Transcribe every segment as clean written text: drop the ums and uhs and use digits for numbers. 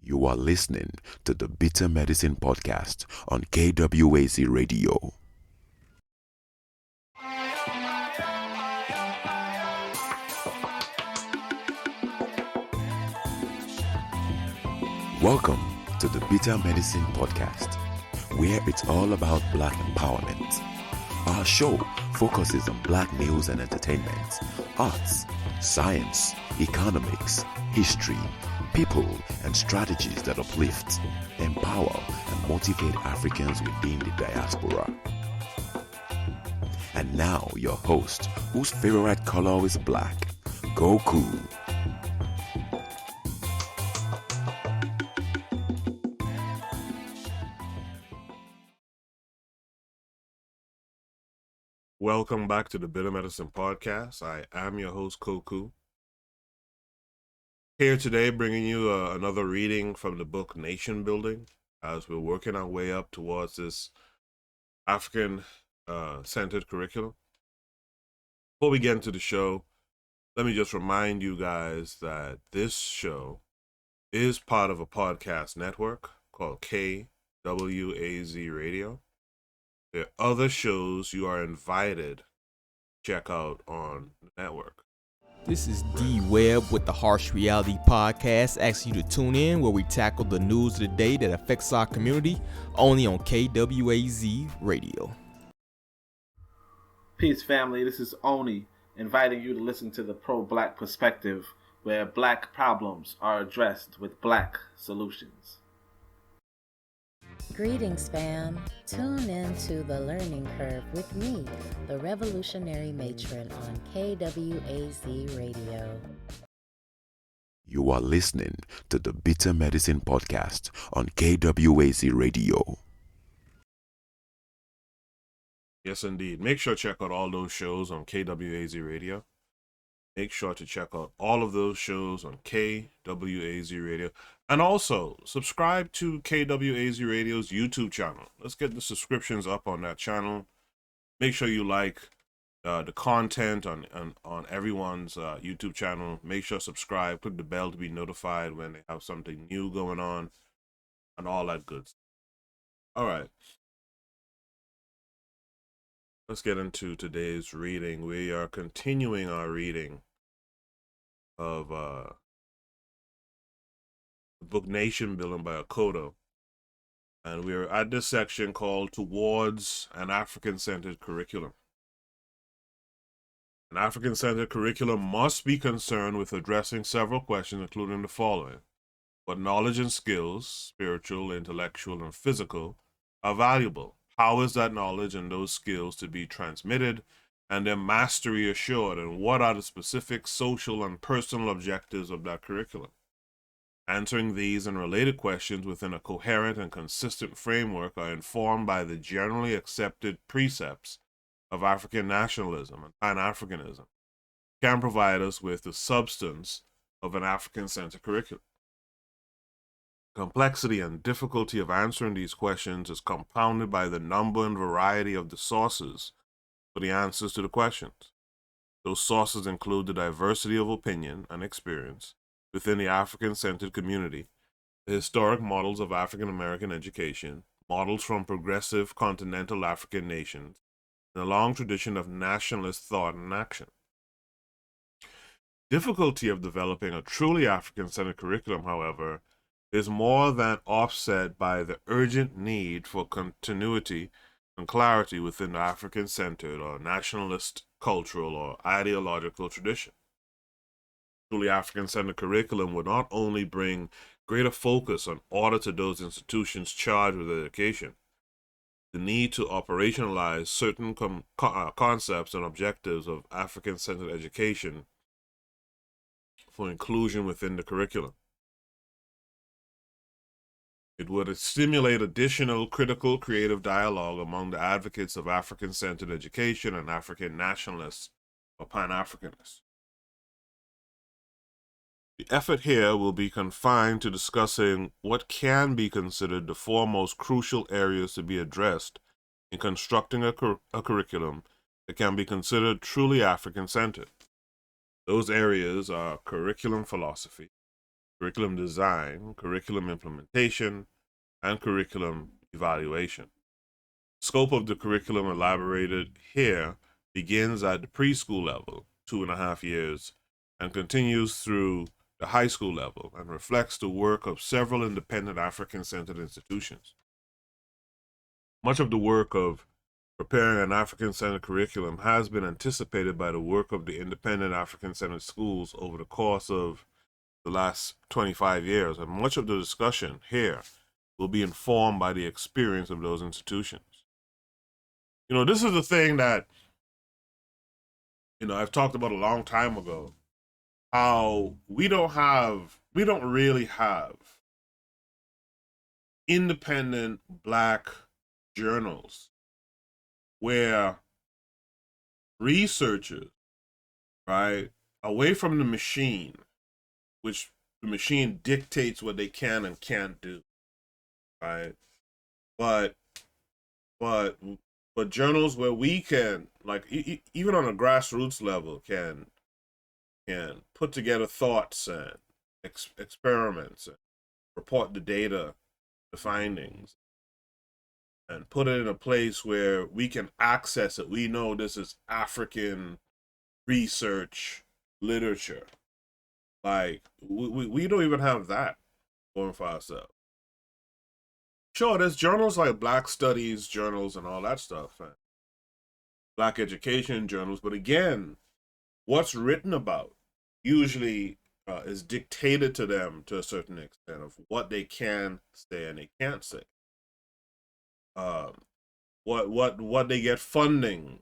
You are listening to the Bitter Medicine Podcast on KWAZ Radio. Welcome to the Bitter Medicine Podcast, where it's all about Black empowerment. Our show focuses on Black news and entertainment, arts, science, economics, history, people, and strategies that uplift, empower, and motivate Africans within the diaspora. And now, your host, whose favorite color is black, Goku. Welcome back to the Bitter Medicine Podcast. I am your host, Koku. Here today, bringing you another reading from the book Nationbuilding, as we're working our way up towards this African-centered curriculum. Before we get into the show, let me just remind you guys that this show is part of a podcast network called KWAZ Radio. There are other shows you are invited to check out on the network. This is W.E.B with the Harsh Reality Podcast, asking you to tune in where we tackle the news of the day that affects our community, only on KWAZ Radio. Peace, family. This is Oni, inviting you to listen to the pro-Black perspective, where Black problems are addressed with Black solutions. Greetings, fam. Tune in to The Learning Curve with me, the revolutionary matron on KWAZ Radio. You are listening to the Bitter Medicine Podcast on KWAZ Radio. Yes, indeed. Make sure to check out all those shows on KWAZ Radio. Make sure to check out all of those shows on KWAZ Radio. And also, subscribe to KWAZ Radio's YouTube channel. Let's get the subscriptions up on that channel. Make sure you like the content on everyone's YouTube channel. Make sure to subscribe. Click the bell to be notified when they have something new going on and all that good stuff. All right. Let's get into today's reading. We are continuing our reading of the book Nationbuilding by Akoto. And we're at this section called Towards an African-Centered Curriculum. An African-centered curriculum must be concerned with addressing several questions, including the following. What knowledge and skills, spiritual, intellectual, and physical, are valuable? How is that knowledge and those skills to be transmitted and their mastery assured? And what are the specific social and personal objectives of that curriculum? Answering these and related questions within a coherent and consistent framework are informed by the generally accepted precepts of African nationalism and Pan-Africanism, can provide us with the substance of an African-centered curriculum. Complexity and difficulty of answering these questions is compounded by the number and variety of the sources for the answers to the questions. Those sources include the diversity of opinion and experience within the African-centered community, the historic models of African American education, models from progressive continental African nations, and a long tradition of nationalist thought and action. Difficulty of developing a truly African-centered curriculum, however, is more than offset by the urgent need for continuity and clarity within the African-centered or nationalist cultural or ideological tradition. Truly African-centered curriculum would not only bring greater focus on order to those institutions charged with education, the need to operationalize certain concepts and objectives of African-centered education for inclusion within the curriculum. It would stimulate additional critical creative dialogue among the advocates of African-centered education and African nationalists or Pan-Africanists. The effort here will be confined to discussing what can be considered the four most crucial areas to be addressed in constructing a curriculum that can be considered truly African-centered. Those areas are curriculum philosophy, curriculum design, curriculum implementation, and curriculum evaluation. Scope of the curriculum elaborated here begins at the preschool level, 2.5 years, and continues through the high school level and reflects the work of several independent African-centered institutions. Much of the work of preparing an African-centered curriculum has been anticipated by the work of the independent African-centered schools over the course of the last 25 years, and much of the discussion here will be informed by the experience of those institutions. You know, this is the thing that, you know, I've talked about a long time ago, how we don't really have independent Black journals where researchers, right, away from the machine, which the machine dictates what they can and can't do, right? But journals where we can, like, even on a grassroots level, can put together thoughts and experiments, and report the data, the findings, and put it in a place where we can access it. We know this is African research literature. Like, we don't even have that going for ourselves. Sure, there's journals like Black Studies journals and all that stuff, and Black education journals, but again, what's written about usually is dictated to them to a certain extent of what they can say and they can't say. What they get funding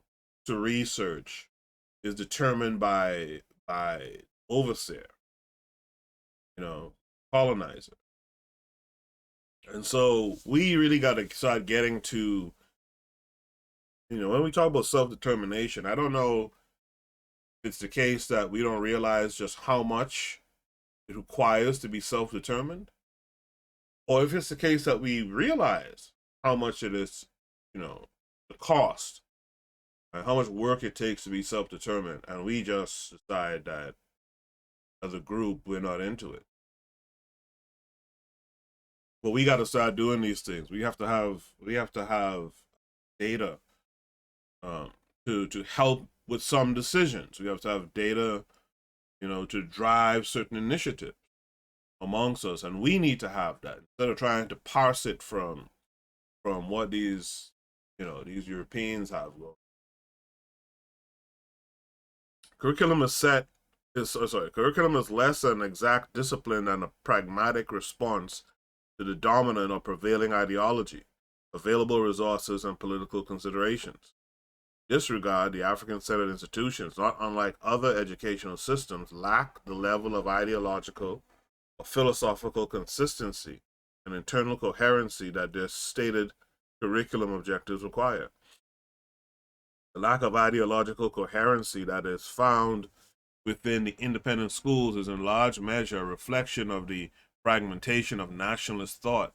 to research is determined by overseer, you know, colonizer. And so we really got to start getting to, you know, when we talk about self-determination, I don't know if it's the case that we don't realize just how much it requires to be self-determined, or if it's the case that we realize how much it is, you know, the cost and how much work it takes to be self-determined, and we just decide that as a group we're not into it. But we got to start doing these things. We have to have data to help with some decisions. We have to have data, you know, to drive certain initiatives amongst us, and we need to have that instead of trying to parse it from what these, you know, these Europeans have. Curriculum is less an exact discipline than a pragmatic response to the dominant or prevailing ideology, available resources, and political considerations. In this regard, the African-centered institutions, not unlike other educational systems, lack the level of ideological or philosophical consistency and internal coherency that their stated curriculum objectives require. The lack of ideological coherency that is found within the independent schools is in large measure a reflection of the fragmentation of nationalist thought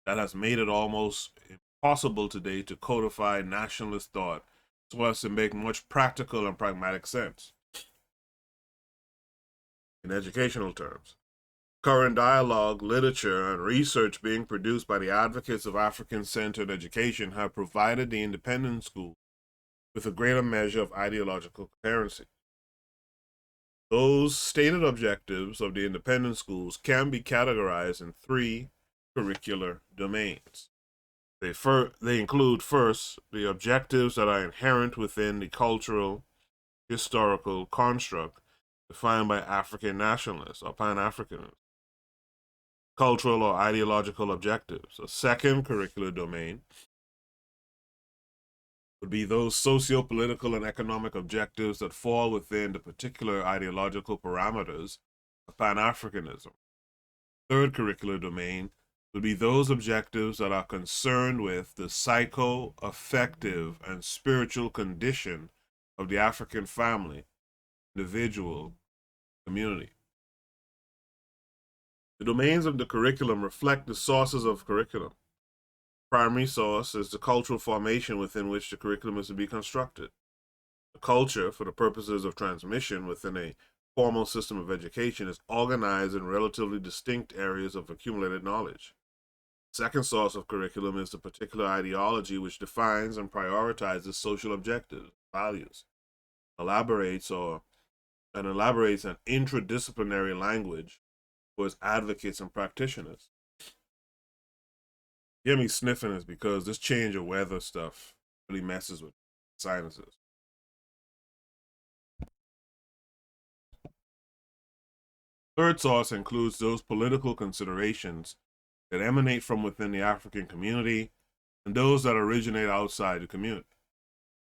that has made it almost impossible today to codify nationalist thought so as to make much practical and pragmatic sense. In educational terms, current dialogue, literature, and research being produced by the advocates of African-centered education have provided the independent school with a greater measure of ideological coherency. Those stated objectives of the independent schools can be categorized in 3 curricular domains. They include, first, the objectives that are inherent within the cultural, historical construct defined by African nationalists or Pan-Africanists. Cultural or ideological objectives. A second curricular domain would be those socio-political and economic objectives that fall within the particular ideological parameters of Pan-Africanism. Third curricular domain would be those objectives that are concerned with the psycho-affective and spiritual condition of the African family, individual, community. The domains of the curriculum reflect the sources of curriculum. Primary source is the cultural formation within which the curriculum is to be constructed. The culture, for the purposes of transmission within a formal system of education is organized in relatively distinct areas of accumulated knowledge. Second source of curriculum is the particular ideology which defines and prioritizes social objectives, values, elaborates an interdisciplinary language for its advocates and practitioners. Hear me sniffing is because this change of weather stuff really messes with sinuses. Third source includes those political considerations that emanate from within the African community and those that originate outside the community.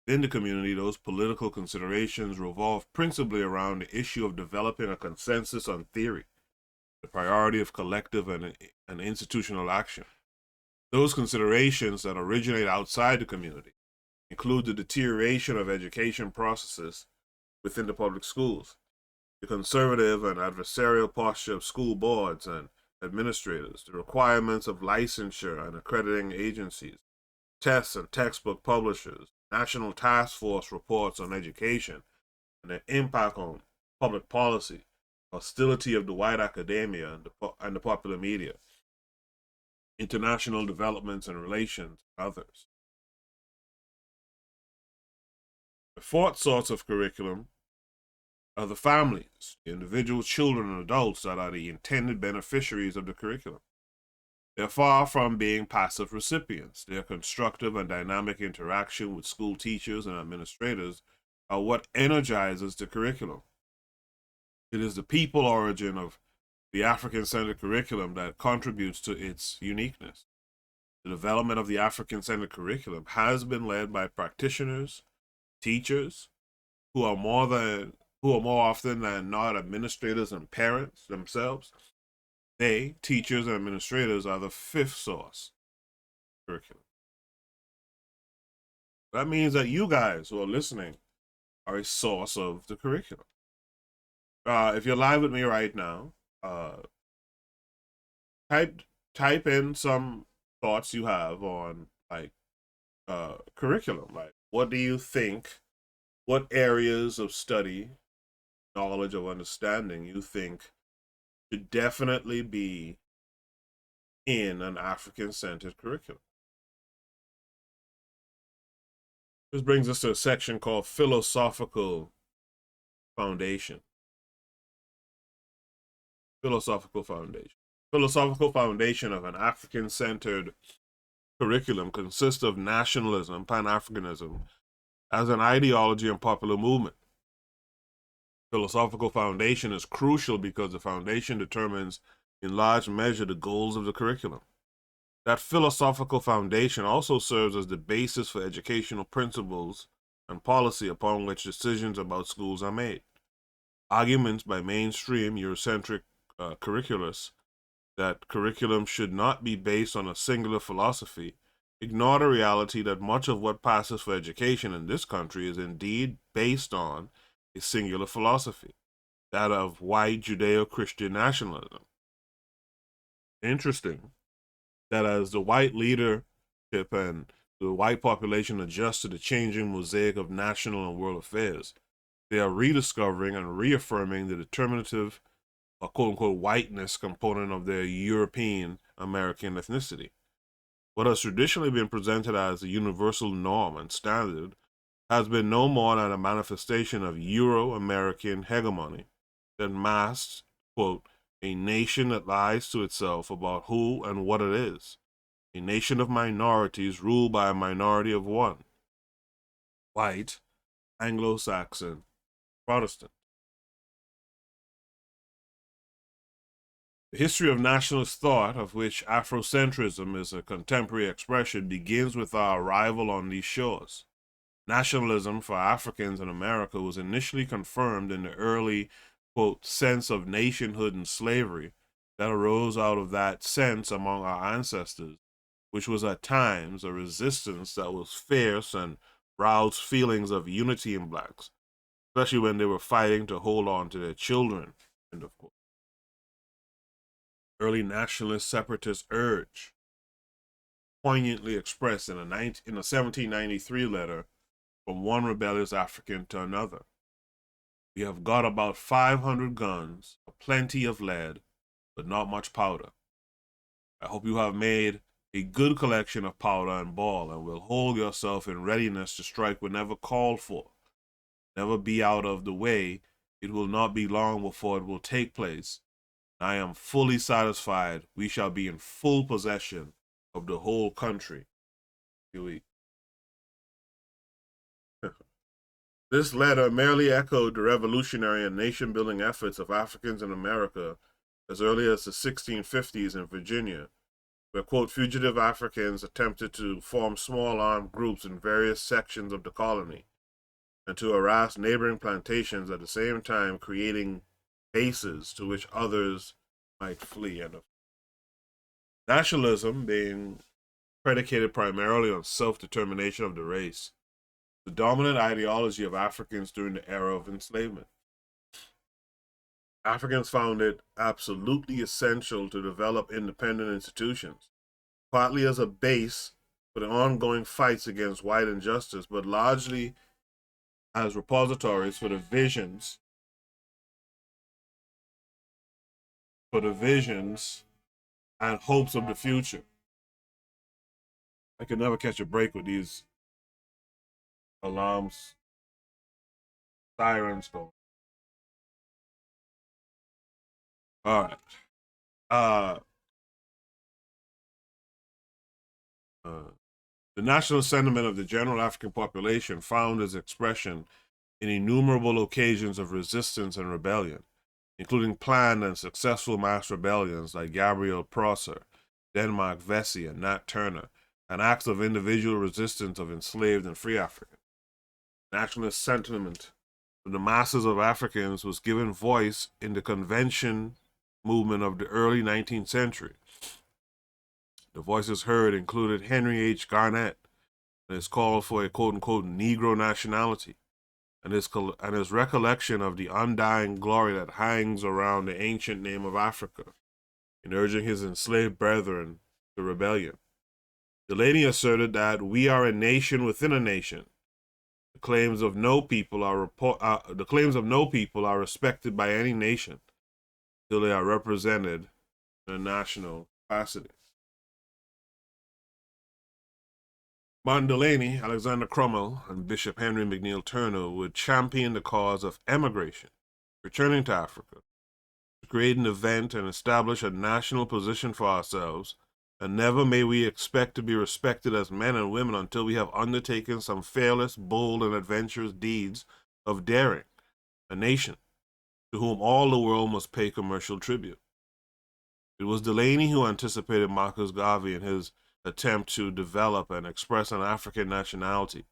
Within the community, those political considerations revolve principally around the issue of developing a consensus on theory, the priority of collective and institutional action. Those considerations that originate outside the community include the deterioration of education processes within the public schools, the conservative and adversarial posture of school boards and administrators, the requirements of licensure and accrediting agencies, tests and textbook publishers, national task force reports on education and their impact on public policy, hostility of the white academia and the popular media, international developments and relations, and others. The fourth source of curriculum are the families, the individual children and adults that are the intended beneficiaries of the curriculum. They're far from being passive recipients. Their constructive and dynamic interaction with school teachers and administrators are what energizes the curriculum. It is the people origin of the African-centered curriculum that contributes to its uniqueness. The development of the African-centered curriculum has been led by practitioners, teachers, who are more often than not administrators and parents themselves. They, teachers and administrators, are the fifth source curriculum. That means that you guys who are listening are a source of the curriculum. If you're live with me right now, type in some thoughts you have on curriculum. Like, what do you think? What areas of study, knowledge, of understanding you think should definitely be in an African-centered curriculum? This brings us to a section called Philosophical Foundation. Philosophical Foundation. Philosophical foundation of an African-centered curriculum consists of nationalism, Pan-Africanism, as an ideology and popular movement. Philosophical foundation is crucial because the foundation determines in large measure the goals of the curriculum. That philosophical foundation also serves as the basis for educational principles and policy upon which decisions about schools are made. Arguments by mainstream Eurocentric curriculars that curriculum should not be based on a singular philosophy ignore the reality that much of what passes for education in this country is indeed based on a singular philosophy, that of white Judeo-Christian nationalism. Interesting that as the white leadership and the white population adjust to the changing mosaic of national and world affairs, they are rediscovering and reaffirming the determinative or quote-unquote whiteness component of their European American ethnicity. What has traditionally been presented as a universal norm and standard has been no more than a manifestation of Euro-American hegemony that masks, quote, a nation that lies to itself about who and what it is, a nation of minorities ruled by a minority of one, white, Anglo-Saxon, Protestant. The history of nationalist thought, of which Afrocentrism is a contemporary expression, begins with our arrival on these shores. Nationalism for Africans in America was initially confirmed in the early, quote, sense of nationhood and slavery that arose out of that sense among our ancestors, which was at times a resistance that was fierce and roused feelings of unity in blacks, especially when they were fighting to hold on to their children, end of quote. Early nationalist separatist urge, poignantly expressed in a 1793 letter from one rebellious African to another. We have got about 500 guns, plenty of lead, but not much powder. I hope you have made a good collection of powder and ball, and will hold yourself in readiness to strike whenever called for. Never be out of the way. It will not be long before it will take place. I am fully satisfied we shall be in full possession of the whole country. This letter merely echoed the revolutionary and nation-building efforts of Africans in America as early as the 1650s in Virginia, where, quote, fugitive Africans attempted to form small armed groups in various sections of the colony and to harass neighboring plantations at the same time creating bases to which others might flee. And nationalism, being predicated primarily on self-determination of the race, the dominant ideology of Africans during the era of enslavement. Africans found it absolutely essential to develop independent institutions, partly as a base for the ongoing fights against white injustice, but largely as repositories for the visions and hopes of the future. I could never catch a break with these alarms, sirens going. All right. The national sentiment of the general African population found its expression in innumerable occasions of resistance and rebellion, including planned and successful mass rebellions like Gabriel Prosser, Denmark Vesey, and Nat Turner, and acts of individual resistance of enslaved and free Africans. Nationalist sentiment of the masses of Africans was given voice in the convention movement of the early 19th century. The voices heard included Henry H. Garnett and his call for a quote-unquote Negro nationality, and his recollection of the undying glory that hangs around the ancient name of Africa, in urging his enslaved brethren to rebellion. Delaney asserted that we are a nation within a nation. The claims of no people are respected by any nation until they are represented in a national capacity. Martin Delany, Alexander Crummell, and Bishop Henry McNeill Turner would champion the cause of emigration, returning to Africa, to create an event and establish a national position for ourselves, and never may we expect to be respected as men and women until we have undertaken some fearless, bold, and adventurous deeds of daring, a nation to whom all the world must pay commercial tribute. It was Delany who anticipated Marcus Garvey in his attempt to develop and express an African nationality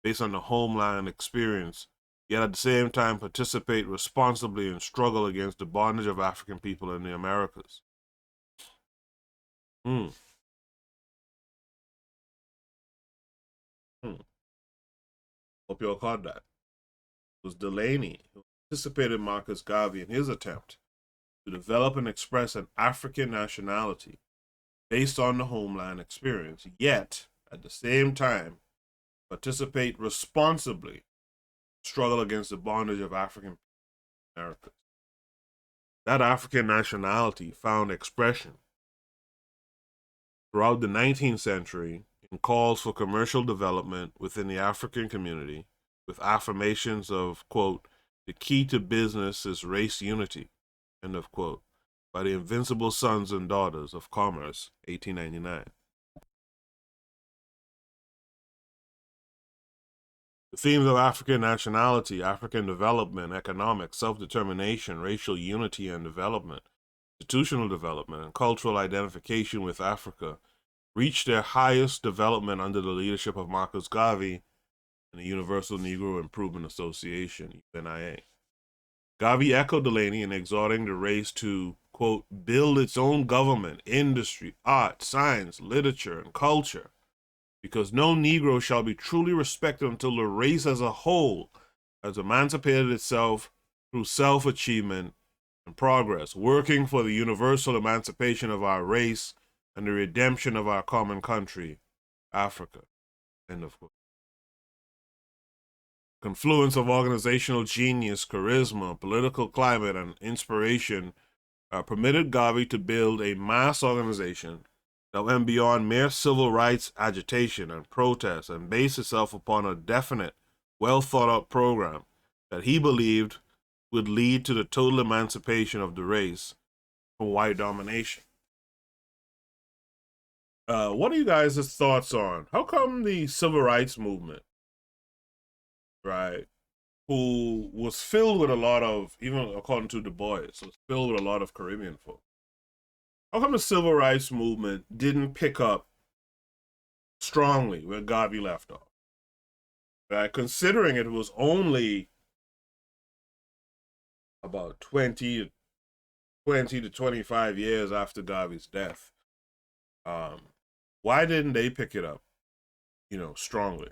based on the homeland experience, yet at the same time participate responsibly in struggle against the bondage of African people in the Americas. Hope you all caught that. It was Delany who anticipated Marcus Garvey in his attempt to develop and express an African nationality based on the homeland experience, yet at the same time participate responsibly, struggle against the bondage of African Americans. That African nationality found expression throughout the 19th century in calls for commercial development within the African community, with affirmations of, quote, the key to business is race unity, end of quote, by the Invincible Sons and Daughters of Commerce, 1899. The themes of African nationality, African development, economic self-determination, racial unity and development, institutional development, and cultural identification with Africa reached their highest development under the leadership of Marcus Garvey and the Universal Negro Improvement Association, UNIA. Garvey echoed Delany in exhorting the race to, quote, build its own government, industry, art, science, literature, and culture, because no Negro shall be truly respected until the race as a whole has emancipated itself through self-achievement and progress, working for the universal emancipation of our race and the redemption of our common country, Africa. End of quote. confluence of organizational genius, charisma, political climate, and inspiration permitted Garvey to build a mass organization that went beyond mere civil rights agitation and protest and based itself upon a definite, well-thought-out program that he believed would lead to the total emancipation of the race from white domination. What are you guys' thoughts on how come the civil rights movement, right, who was filled with a lot of, even according to Du Bois, was filled with a lot of Caribbean folk, how come the civil rights movement didn't pick up strongly where Garvey left off? Right? Considering it was only about 20 to 25 years after Garvey's death. Why didn't they pick it up, strongly?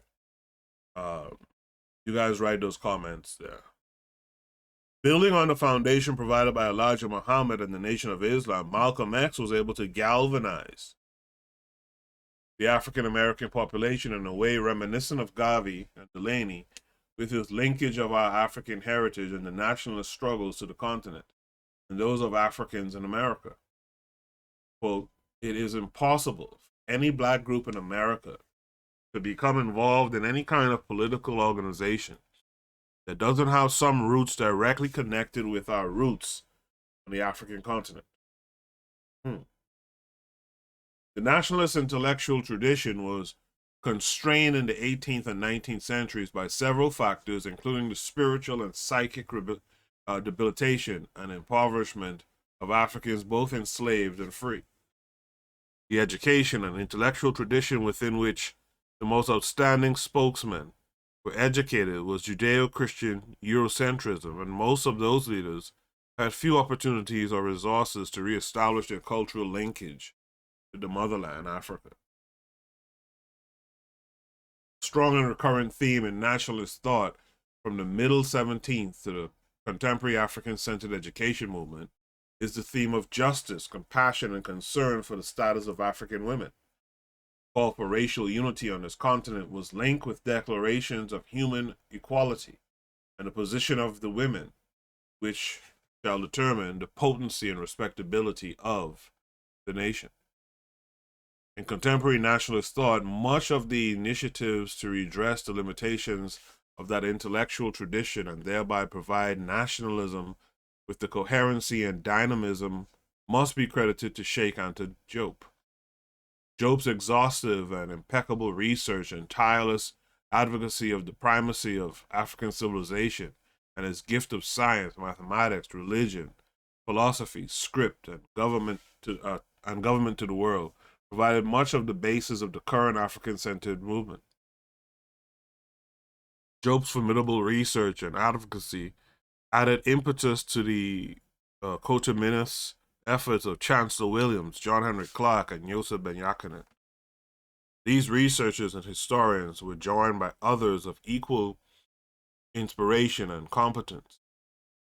You guys write those comments there. Building on the foundation provided by Elijah Muhammad and the Nation of Islam, Malcolm X was able to galvanize the African American population in a way reminiscent of Garvey and Delaney, with his linkage of our African heritage and the nationalist struggles to the continent, and those of Africans in America. Quote, "It is impossible for any black group in America to become involved in any kind of political organization that doesn't have some roots directly connected with our roots on the African continent." The nationalist intellectual tradition was constrained in the 18th and 19th centuries by several factors, including the spiritual and psychic debilitation and impoverishment of Africans, both enslaved and free. The education and intellectual tradition within which the most outstanding spokesmen were educated was Judeo-Christian Eurocentrism, and most of those leaders had few opportunities or resources to reestablish their cultural linkage to the motherland, Africa. Strong and recurrent theme in nationalist thought from the middle 17th to the contemporary African-centered education movement is the theme of justice, compassion, and concern for the status of African women. Call for racial unity on this continent was linked with declarations of human equality and the position of the women, which shall determine the potency and respectability of the nation. In contemporary nationalist thought, much of the initiatives to redress the limitations of that intellectual tradition and thereby provide nationalism with the coherency and dynamism must be credited to Sheikh Anta Diop. Diop's exhaustive and impeccable research and tireless advocacy of the primacy of African civilization and his gift of science, mathematics, religion, philosophy, script, and government to the world provided much of the basis of the current African-centered movement. Diop's formidable research and advocacy added impetus to the coterminous efforts of Chancellor Williams, John Henry Clark, and Yosef Ben-Jacqueline. These researchers and historians were joined by others of equal inspiration and competence,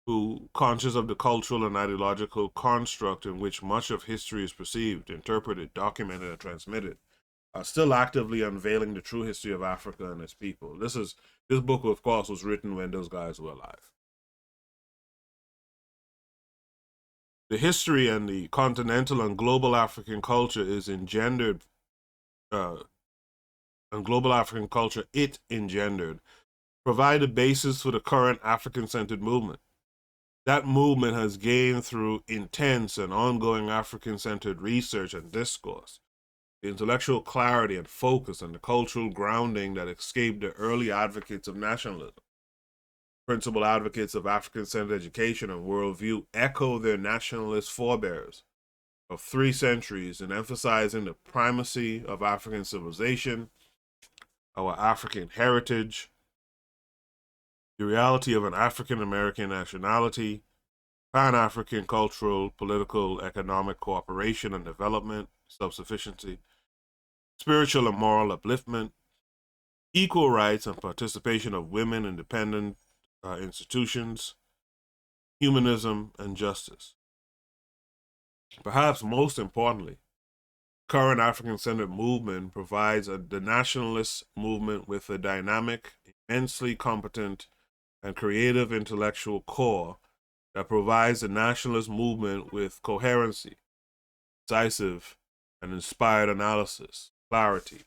who, conscious of the cultural and ideological construct in which much of history is perceived, interpreted, documented, and transmitted, are still actively unveiling the true history of Africa and its people. This book, of course, was written when those guys were alive. The history and the continental and global African culture provide a basis for the current African-centered movement. That movement has gained through intense and ongoing African-centered research and discourse, the intellectual clarity and focus and the cultural grounding that escaped the early advocates of nationalism. Principal advocates of African-centered education and worldview echo their nationalist forebears of 3 centuries in emphasizing the primacy of African civilization, our African heritage, the reality of an African-American nationality, Pan-African cultural, political, economic cooperation and development, self-sufficiency, spiritual and moral upliftment, equal rights and participation of women, independent institutions, humanism, and justice. Perhaps most importantly, current African-centered movement provides the nationalist movement with a dynamic, immensely competent and creative intellectual core that provides the nationalist movement with coherency, decisive and inspired analysis, clarity,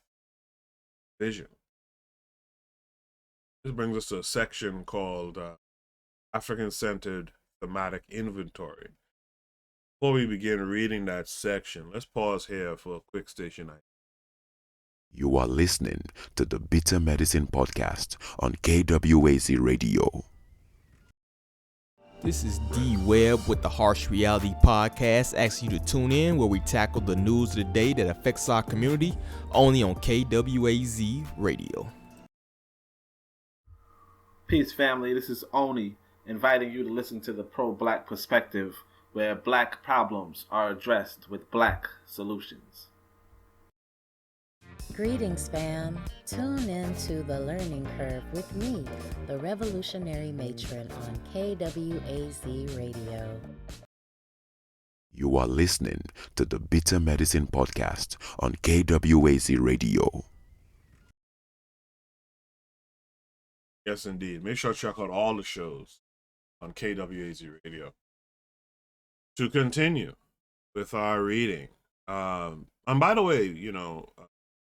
vision. This brings us to a section called African Centered Thematic Inventory. Before we begin reading that section, let's pause here for a quick station ID. You are listening to the Bitter Medicine Podcast on KWAZ Radio. This is W.E.B with the Harsh Reality Podcast, asking you to tune in where we tackle the news of the day that affects our community, only on KWAZ Radio. Peace, family. This is Oni, inviting you to listen to the pro-black perspective, where black problems are addressed with black solutions. Greetings, fam. Tune in to The Learning Curve with me, the revolutionary matron on KWAZ Radio. You are listening to the Bitter Medicine Podcast on KWAZ Radio. Yes, indeed. Make sure to check out all the shows on KWAZ Radio. To continue with our reading, and by the way,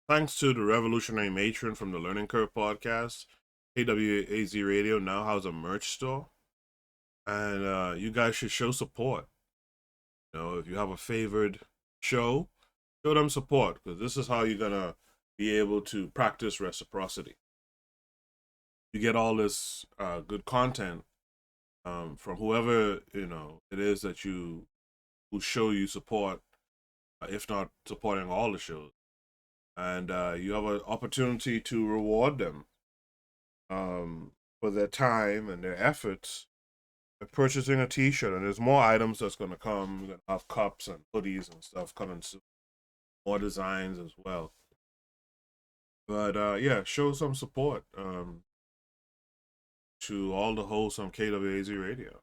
thanks to the revolutionary matron from the Learning Curve podcast, KWAZ Radio now has a merch store, and you guys should show support. If you have a favored show, show them support, because this is how you're gonna be able to practice reciprocity. You get all this good content from whoever it is that who show you support, if not supporting all the shows, and you have an opportunity to reward them for their time and their efforts by purchasing a T-shirt. And there's more items that's going to come. We're going to have cups and hoodies and stuff coming soon, more designs as well. But yeah, show some support to all the hosts on KWAZ Radio.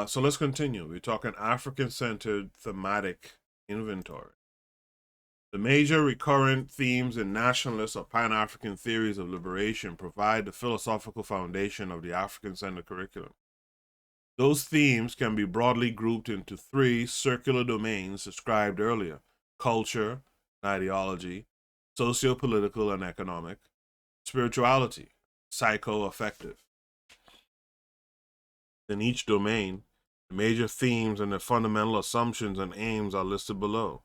So let's continue. We're talking African-Centered Thematic Inventory. The major recurrent themes in nationalist or Pan-African theories of liberation provide the philosophical foundation of the African-Centered curriculum. Those themes can be broadly grouped into three circular domains described earlier: culture and ideology, socio-political and economic, spirituality, psycho-affective. In each domain, the major themes and their fundamental assumptions and aims are listed below.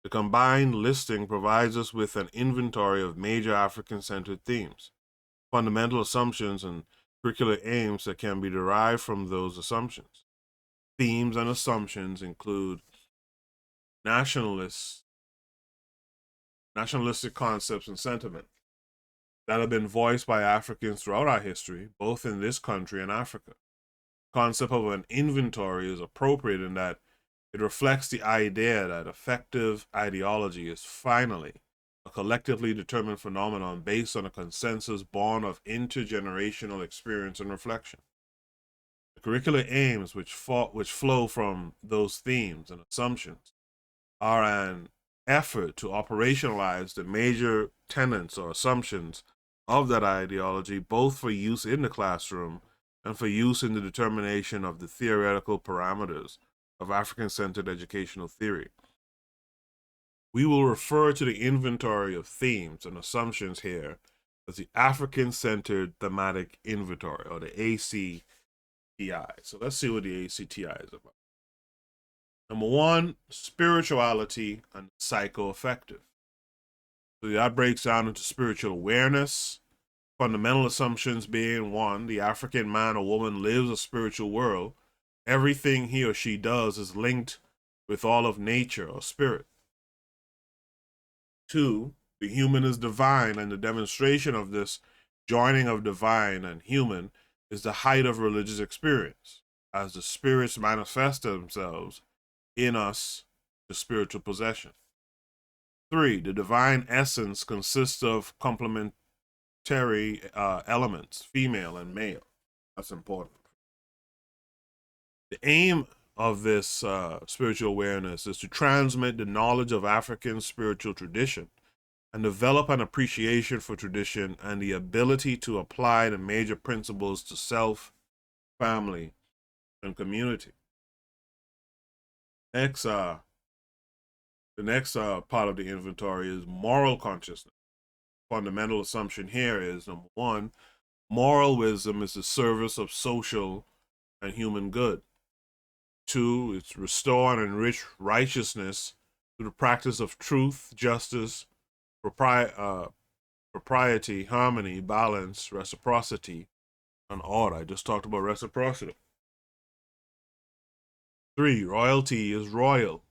The combined listing provides us with an inventory of major African-centered themes, fundamental assumptions, and curricular aims that can be derived from those assumptions. Themes and assumptions include nationalistic concepts and sentiment that have been voiced by Africans throughout our history, both in this country and Africa. The concept of an inventory is appropriate in that it reflects the idea that effective ideology is finally a collectively determined phenomenon based on a consensus born of intergenerational experience and reflection. The curricular aims which flow from those themes and assumptions are an effort to operationalize the major tenets or assumptions of that ideology, both for use in the classroom and for use in the determination of the theoretical parameters of African-centered educational theory. We will refer to the inventory of themes and assumptions here as the African-Centered Thematic Inventory, or the ACTI. So let's see what the ACTI is about. Number one, spirituality and psycho-affective. So that breaks down into spiritual awareness, fundamental assumptions being: one, the African man or woman lives a spiritual world. Everything he or she does is linked with all of nature or spirit. Two, the human is divine, and the demonstration of this joining of divine and human is the height of religious experience, as the spirits manifest themselves in us, the spiritual possession. Three, the divine essence consists of complementary elements, female and male. That's important. The aim of this spiritual awareness is to transmit the knowledge of African spiritual tradition and develop an appreciation for tradition and the ability to apply the major principles to self, family, and community. Next, the next part of the inventory is moral consciousness. Fundamental assumption here is, number one, moral wisdom is the service of social and human good. Two, it's restore and enrich righteousness through the practice of truth, justice, propriety, harmony, balance, reciprocity, and order. I just talked about reciprocity. Three, royalty is royal.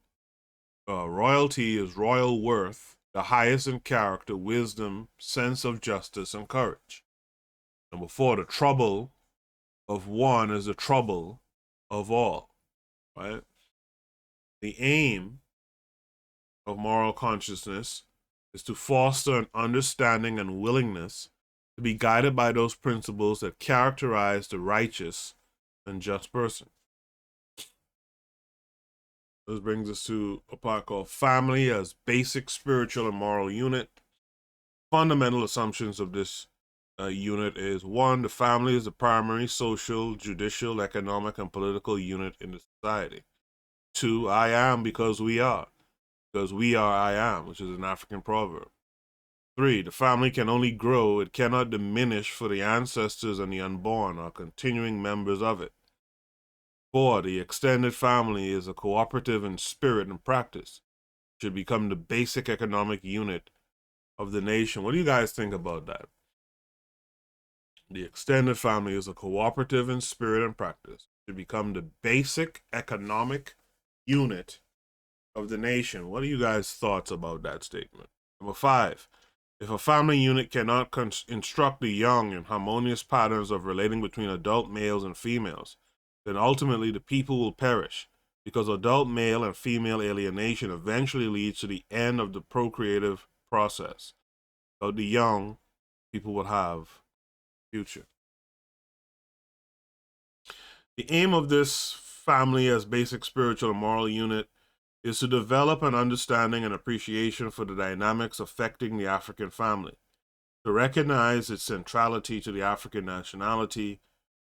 Royalty is royal worth, the highest in character, wisdom, sense of justice, and courage. Number four, the trouble of one is the trouble of all, right? The aim of moral consciousness is to foster an understanding and willingness to be guided by those principles that characterize the righteous and just person. This brings us to a part called family as basic spiritual and moral unit. Fundamental assumptions of this unit is, one, the family is the primary social, judicial, economic, and political unit in the society. Two, I am because we are. Because we are, I am, which is an African proverb. Three, the family can only grow, it cannot diminish, for the ancestors and the unborn are continuing members of it. Four, the extended family is a cooperative in spirit and practice. It should become the basic economic unit of the nation. What do you guys think about that? The extended family is a cooperative in spirit and practice. It should become the basic economic unit of the nation. What are you guys' thoughts about that statement? Number five, if a family unit cannot instruct the young in harmonious patterns of relating between adult males and females, then ultimately the people will perish, because adult male and female alienation eventually leads to the end of the procreative process. Without the young, people will have future. The aim of this family as basic spiritual and moral unit is to develop an understanding and appreciation for the dynamics affecting the African family, to recognize its centrality to the African nationality,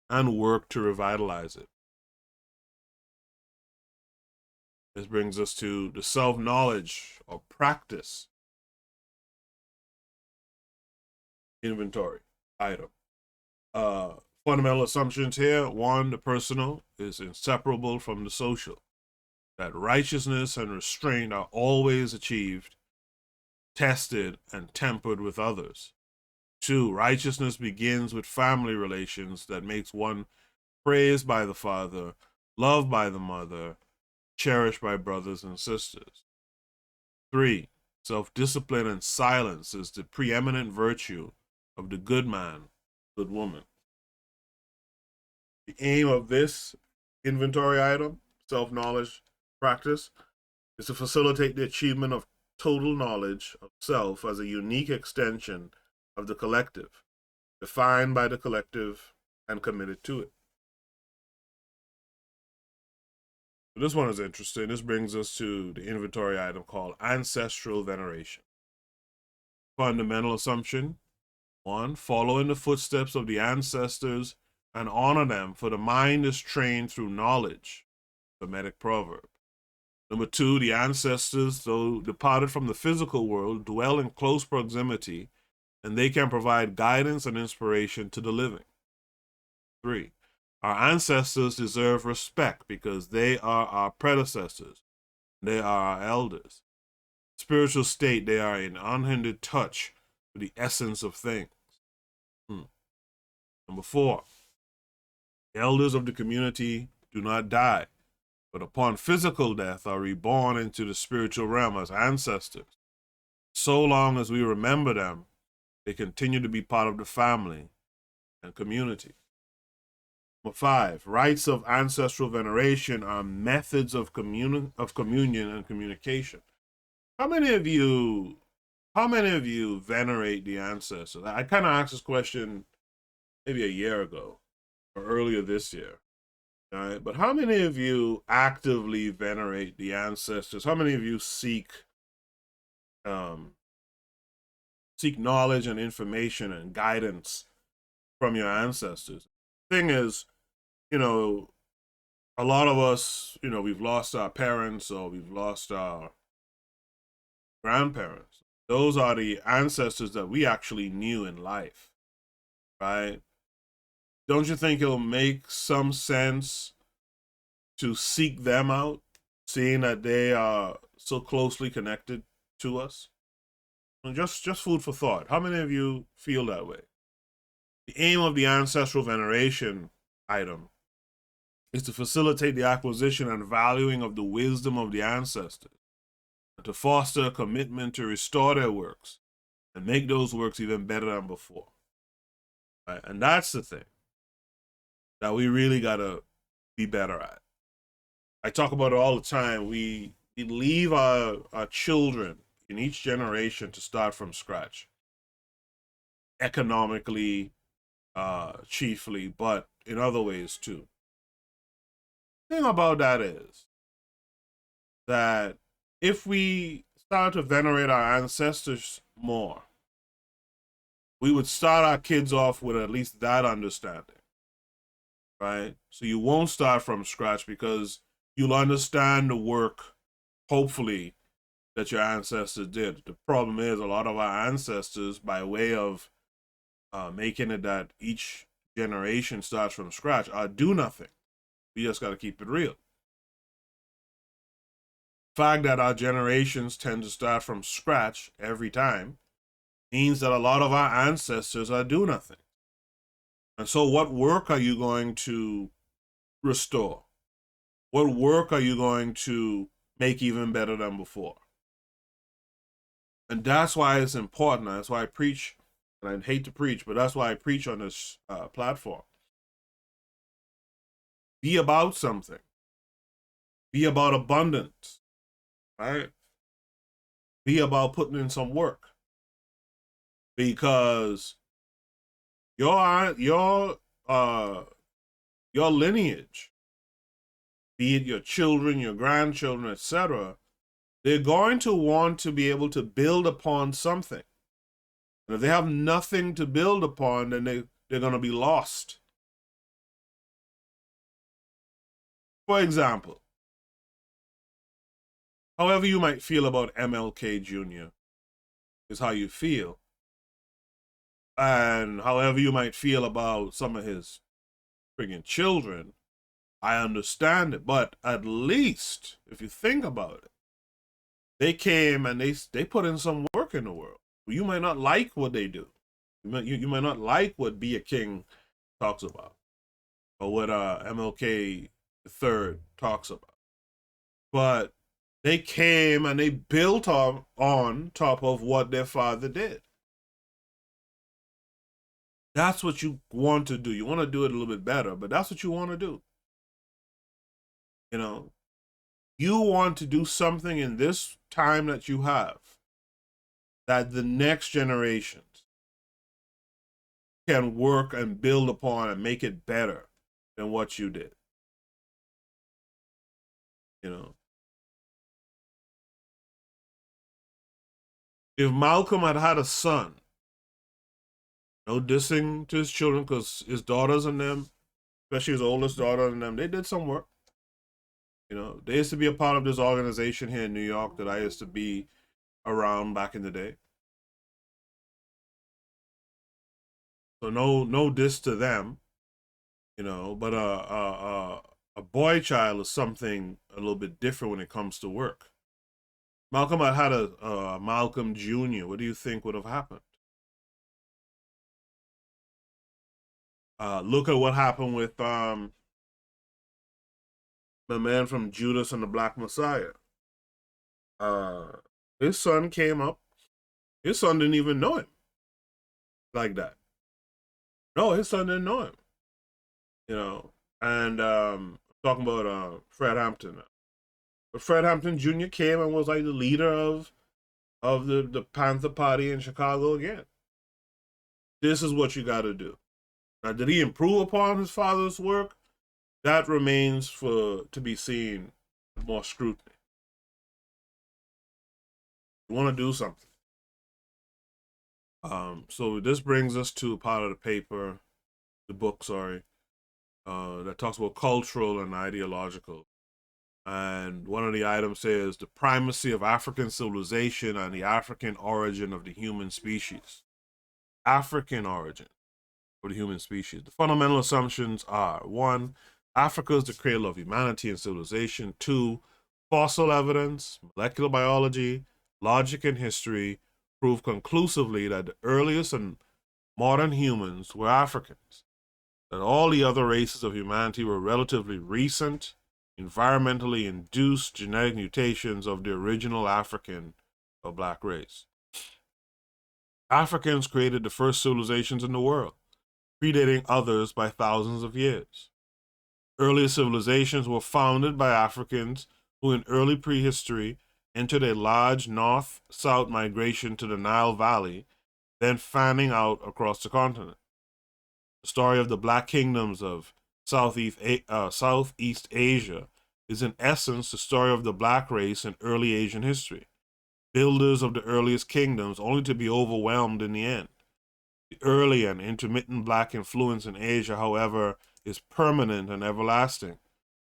and work to revitalize it. This brings us to the self-knowledge or practice inventory item. Fundamental assumptions here. One, the personal is inseparable from the social. That righteousness and restraint are always achieved, tested, and tempered with others. Two, righteousness begins with family relations that makes one praised by the father, loved by the mother, cherished by brothers and sisters. Three, self-discipline and silence is the preeminent virtue of the good man, good woman. The aim of this inventory item, self-knowledge practice, is to facilitate the achievement of total knowledge of self as a unique extension of the collective, defined by the collective and committed to it. So this one is interesting. This brings us to the inventory item called ancestral veneration. Fundamental assumption. One, follow in the footsteps of the ancestors and honor them, for the mind is trained through knowledge. Thematic proverb. Number two, the ancestors, though departed from the physical world, dwell in close proximity, and they can provide guidance and inspiration to the living. Three, our ancestors deserve respect because they are our predecessors. They are our elders. Spiritual state, they are in unhindered touch with the essence of things. Number four, the elders of the community do not die, but upon physical death are reborn into the spiritual realm as ancestors. So long as we remember them, they continue to be part of the family and community. Number five, rites of ancestral veneration are methods of communion and communication. How many of you venerate the ancestors? I kind of asked this question maybe a year ago or earlier this year. All right, but how many of you actively venerate the ancestors? How many of you seek seek knowledge and information and guidance from your ancestors. Thing is, you know, a lot of us, you know, we've lost our parents or we've lost our grandparents. Those are the ancestors that we actually knew in life, right? Don't you think it'll make some sense to seek them out, seeing that they are so closely connected to us? And just food for thought. How many of you feel that way? The aim of the ancestral veneration item is to facilitate the acquisition and valuing of the wisdom of the ancestors, and to foster a commitment to restore their works and make those works even better than before. Right? And that's the thing that we really got to be better at. I talk about it all the time. We leave our children in each generation to start from scratch, economically, chiefly, but in other ways too. The thing about that is that if we start to venerate our ancestors more, we would start our kids off with at least that understanding, right? So you won't start from scratch because you'll understand the work, hopefully, that your ancestors did. The problem is a lot of our ancestors, by way of making it that each generation starts from scratch, do nothing. We just got to keep it real. The fact that our generations tend to start from scratch every time means that a lot of our ancestors do nothing. And so what work are you going to restore? What work are you going to make even better than before? And that's why it's important. That's why I preach, and I hate to preach, but that's why I preach on this platform. Be about something. Be about abundance, right? Be about putting in some work. Because your lineage, be it your children, your grandchildren, etc., they're going to want to be able to build upon something. And if they have nothing to build upon, then they're going to be lost. For example, however you might feel about MLK Jr. is how you feel. And however you might feel about some of his friggin' children, I understand it. But at least, if you think about it, they came and they put in some work in the world. You might not like what they do. You might not like what Be a King talks about, or what MLK III talks about. But they came and they built on top of what their father did. That's what you want to do. You want to do it a little bit better, but that's what you want to do. You know, you want to do something in this time that you have that the next generations can work and build upon and make it better than what you did. You know, if Malcolm had had a son, no dissing to his children, because his daughters and them, especially his oldest daughter and them, they did some work. You know, they used to be a part of this organization here in New York that I used to be around back in the day. So no diss to them, you know, but a boy child is something a little bit different when it comes to work. Malcolm had a Malcolm Jr. What do you think would have happened? Look at what happened with the man from Judas and the Black Messiah. His son came up. His son didn't even know him like that. No, his son didn't know him. You know, and talking about Fred Hampton. But Fred Hampton Jr. came and was like the leader of the Panther Party in Chicago again. This is what you got to do. Now, did he improve upon his father's work? That remains to be seen with more scrutiny. You want to do something. So this brings us to a part of the book, that talks about cultural and ideological. And one of the items says the primacy of African civilization and the African origin of the human species. African origin of the human species. The fundamental assumptions are: 1, Africa is the cradle of humanity and civilization. 2, fossil evidence, molecular biology, logic, and history prove conclusively that the earliest and modern humans were Africans, that all the other races of humanity were relatively recent, environmentally induced genetic mutations of the original African or black race. Africans created the first civilizations in the world, predating others by thousands of years. Earlier civilizations were founded by Africans who in early prehistory entered a large north-south migration to the Nile Valley, then fanning out across the continent. The story of the black kingdoms of Southeast Asia is in essence the story of the black race in early Asian history, builders of the earliest kingdoms only to be overwhelmed in the end. The early and intermittent black influence in Asia, however, is permanent and everlasting.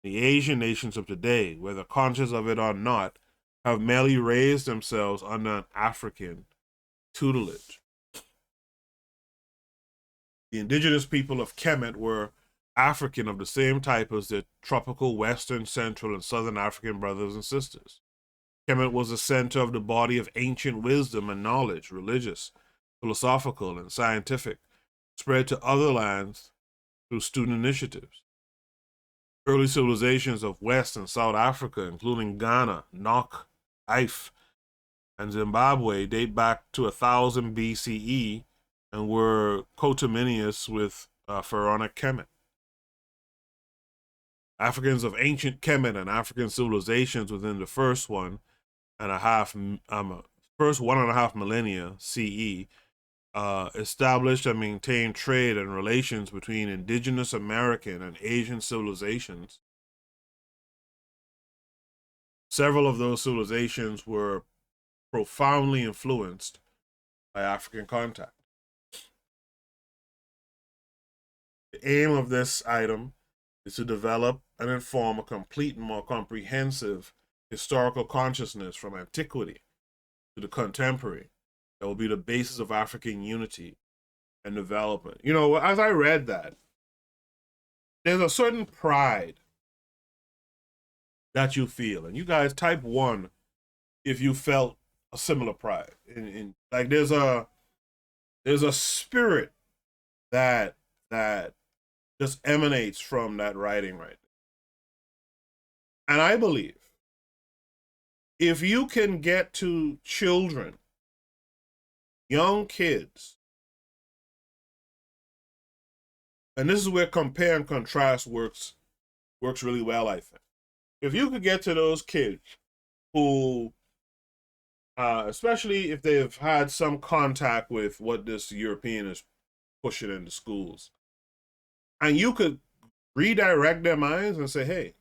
The Asian nations of today, whether conscious of it or not, have merely raised themselves under an African tutelage. The indigenous people of Kemet were African of the same type as their tropical Western, Central, and Southern African brothers and sisters. Kemet was the center of the body of ancient wisdom and knowledge, religious, philosophical, and scientific, spread to other lands through student initiatives. Early civilizations of West and South Africa, including Ghana, Nok, Ife, and Zimbabwe, date back to 1000 BCE and were coterminous with pharaonic Kemet. Africans of ancient Kemet and African civilizations within the first 1.5 millennia CE established and maintained trade and relations between indigenous American and Asian civilizations. Several of those civilizations were profoundly influenced by African contact. The aim of this item is to develop and inform a complete and more comprehensive historical consciousness from antiquity to the contemporary that will be the basis of African unity and development. You know, as I read that, there's a certain pride that you feel. And you guys type 1 if you felt a similar pride. Like there's a spirit that just emanates from that writing right there. And I believe if you can get to children, young kids, and this is where compare and contrast works really well, I think. If you could get to those kids who, especially if they've had some contact with what this European is pushing into schools, and you could redirect their minds and say, hey,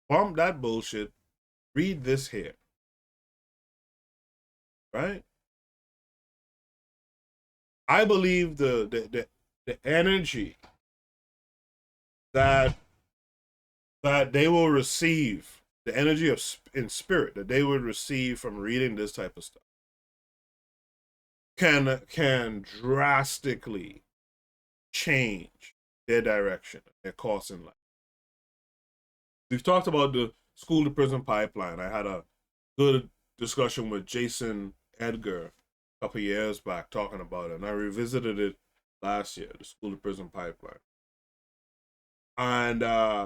bump that bullshit, read this here, right? I believe the energy that they will receive, the energy in spirit that they would receive from reading this type of stuff can drastically change their direction, their course in life. We've talked about the school to prison pipeline. I had a good discussion with Jason Edgar a couple years back talking about it, and I revisited it last year, the school to prison pipeline. And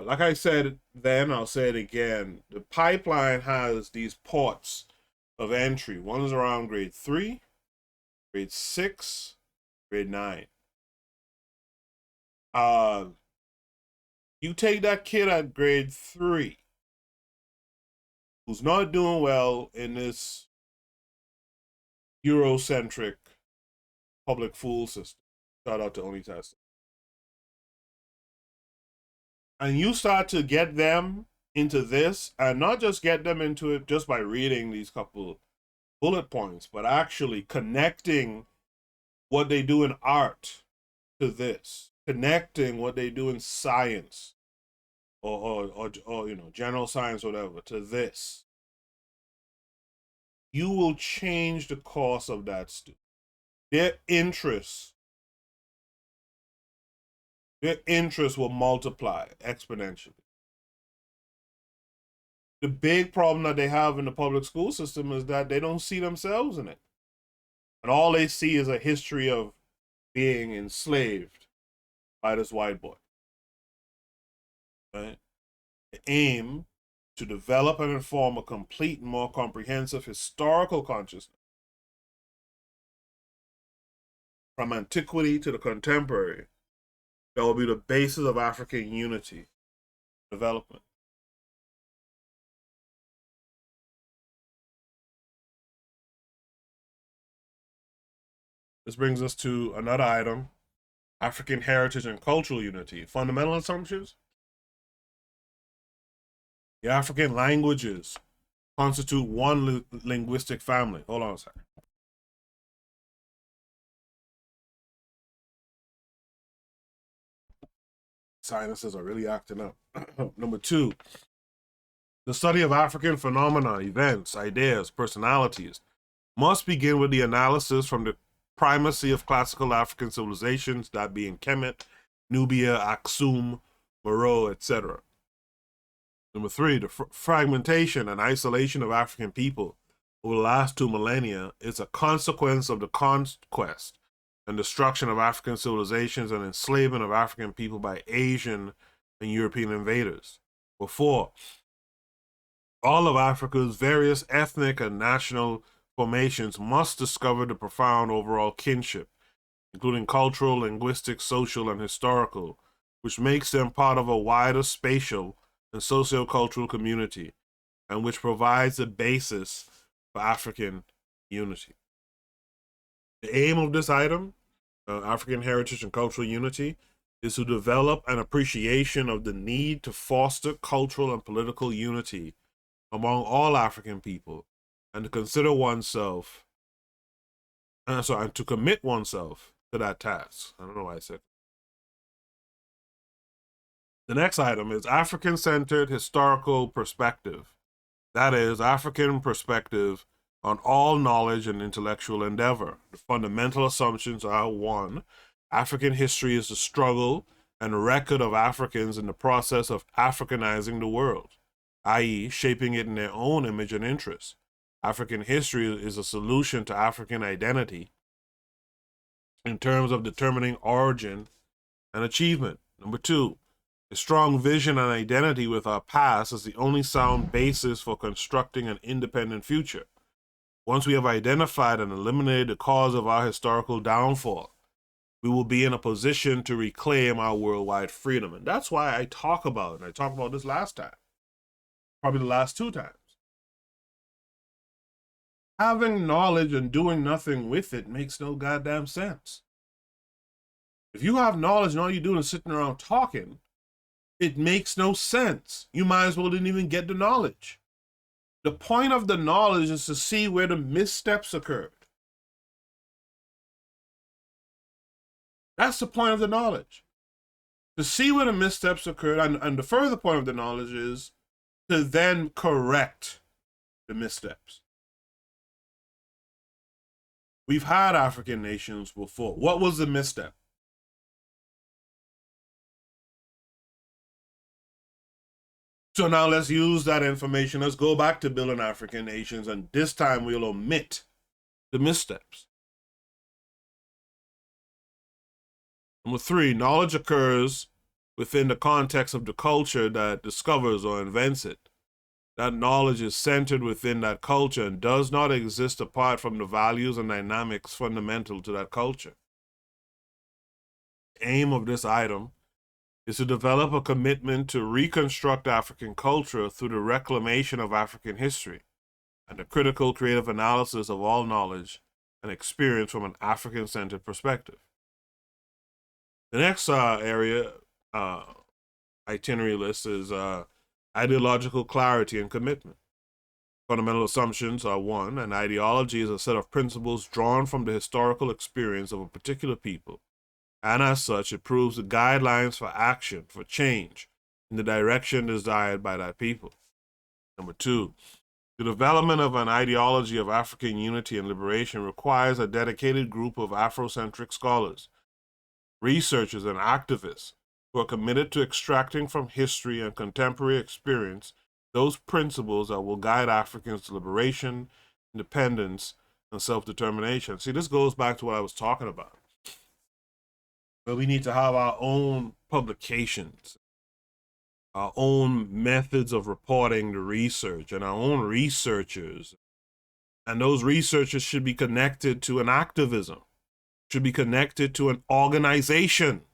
like I said then, I'll say it again, the pipeline has these ports of entry. One is around grade 3, grade 6, grade 9. You take that kid at grade 3 who's not doing well in this Eurocentric public fool system. Shout out to Only Testing. And you start to get them into this, and not just get them into it just by reading these couple bullet points, but actually connecting what they do in art to this, connecting what they do in science or you know, general science, whatever, to this, you will change the course of that student. Their interest will multiply exponentially. The big problem that they have in the public school system is that they don't see themselves in it. And all they see is a history of being enslaved by this white boy. Right? The aim to develop and inform a complete and more comprehensive historical consciousness from antiquity to the contemporary that will be the basis of African unity development. This brings us to another item: African heritage and cultural unity. Fundamental assumptions. The African languages constitute one linguistic family. Hold on a second. Sinuses are really acting up. Number 2, the study of African phenomena, events, ideas, personalities must begin with the analysis from the primacy of classical African civilizations, that being Kemet, Nubia, Aksum, Meroe, etc. Number 3, the fragmentation and isolation of African people over the last 2 millennia is a consequence of the conquest and destruction of African civilizations and enslavement of African people by Asian and European invaders. Number 4, all of Africa's various ethnic and national formations must discover the profound overall kinship, including cultural, linguistic, social, and historical, which makes them part of a wider spatial and socio-cultural community, and which provides a basis for African unity. The aim of this item, African heritage and cultural unity, is to develop an appreciation of the need to foster cultural and political unity among all African people, and to consider oneself, and to commit oneself to that task. I don't know why I said. The next item is African-centered historical perspective. That is, African perspective on all knowledge and intellectual endeavor. The fundamental assumptions are: 1, African history is the struggle and record of Africans in the process of Africanizing the world, i.e., shaping it in their own image and interest. African history is a solution to African identity in terms of determining origin and achievement. Number 2, a strong vision and identity with our past is the only sound basis for constructing an independent future. Once we have identified and eliminated the cause of our historical downfall, we will be in a position to reclaim our worldwide freedom. And that's why I talk about it. And I talked about this last time, probably the last 2 times. Having knowledge and doing nothing with it makes no goddamn sense. If you have knowledge and all you're doing is sitting around talking, it makes no sense. You might as well didn't even get the knowledge. The point of the knowledge is to see where the missteps occurred. That's the point of the knowledge. To see where the missteps occurred, and the further point of the knowledge is to then correct the missteps. We've had African nations before. What was the misstep? So now let's use that information. Let's go back to building African nations, and this time we'll omit the missteps. Number 3, knowledge occurs within the context of the culture that discovers or invents it. That knowledge is centered within that culture and does not exist apart from the values and dynamics fundamental to that culture. The aim of this item is to develop a commitment to reconstruct African culture through the reclamation of African history and the critical creative analysis of all knowledge and experience from an African-centered perspective. The next area, itinerary list, is ideological clarity and commitment. Fundamental assumptions are: one, an ideology is a set of principles drawn from the historical experience of a particular people, and as such, it proves the guidelines for action, for change, in the direction desired by that people. Number two, the development of an ideology of African unity and liberation requires a dedicated group of Afrocentric scholars, researchers, and activists who are committed to extracting from history and contemporary experience those principles that will guide Africans to liberation, independence, and self-determination. See, this goes back to what I was talking about. But we need to have our own publications, our own methods of reporting the research, and our own researchers. And those researchers should be connected to an activism, should be connected to an organization.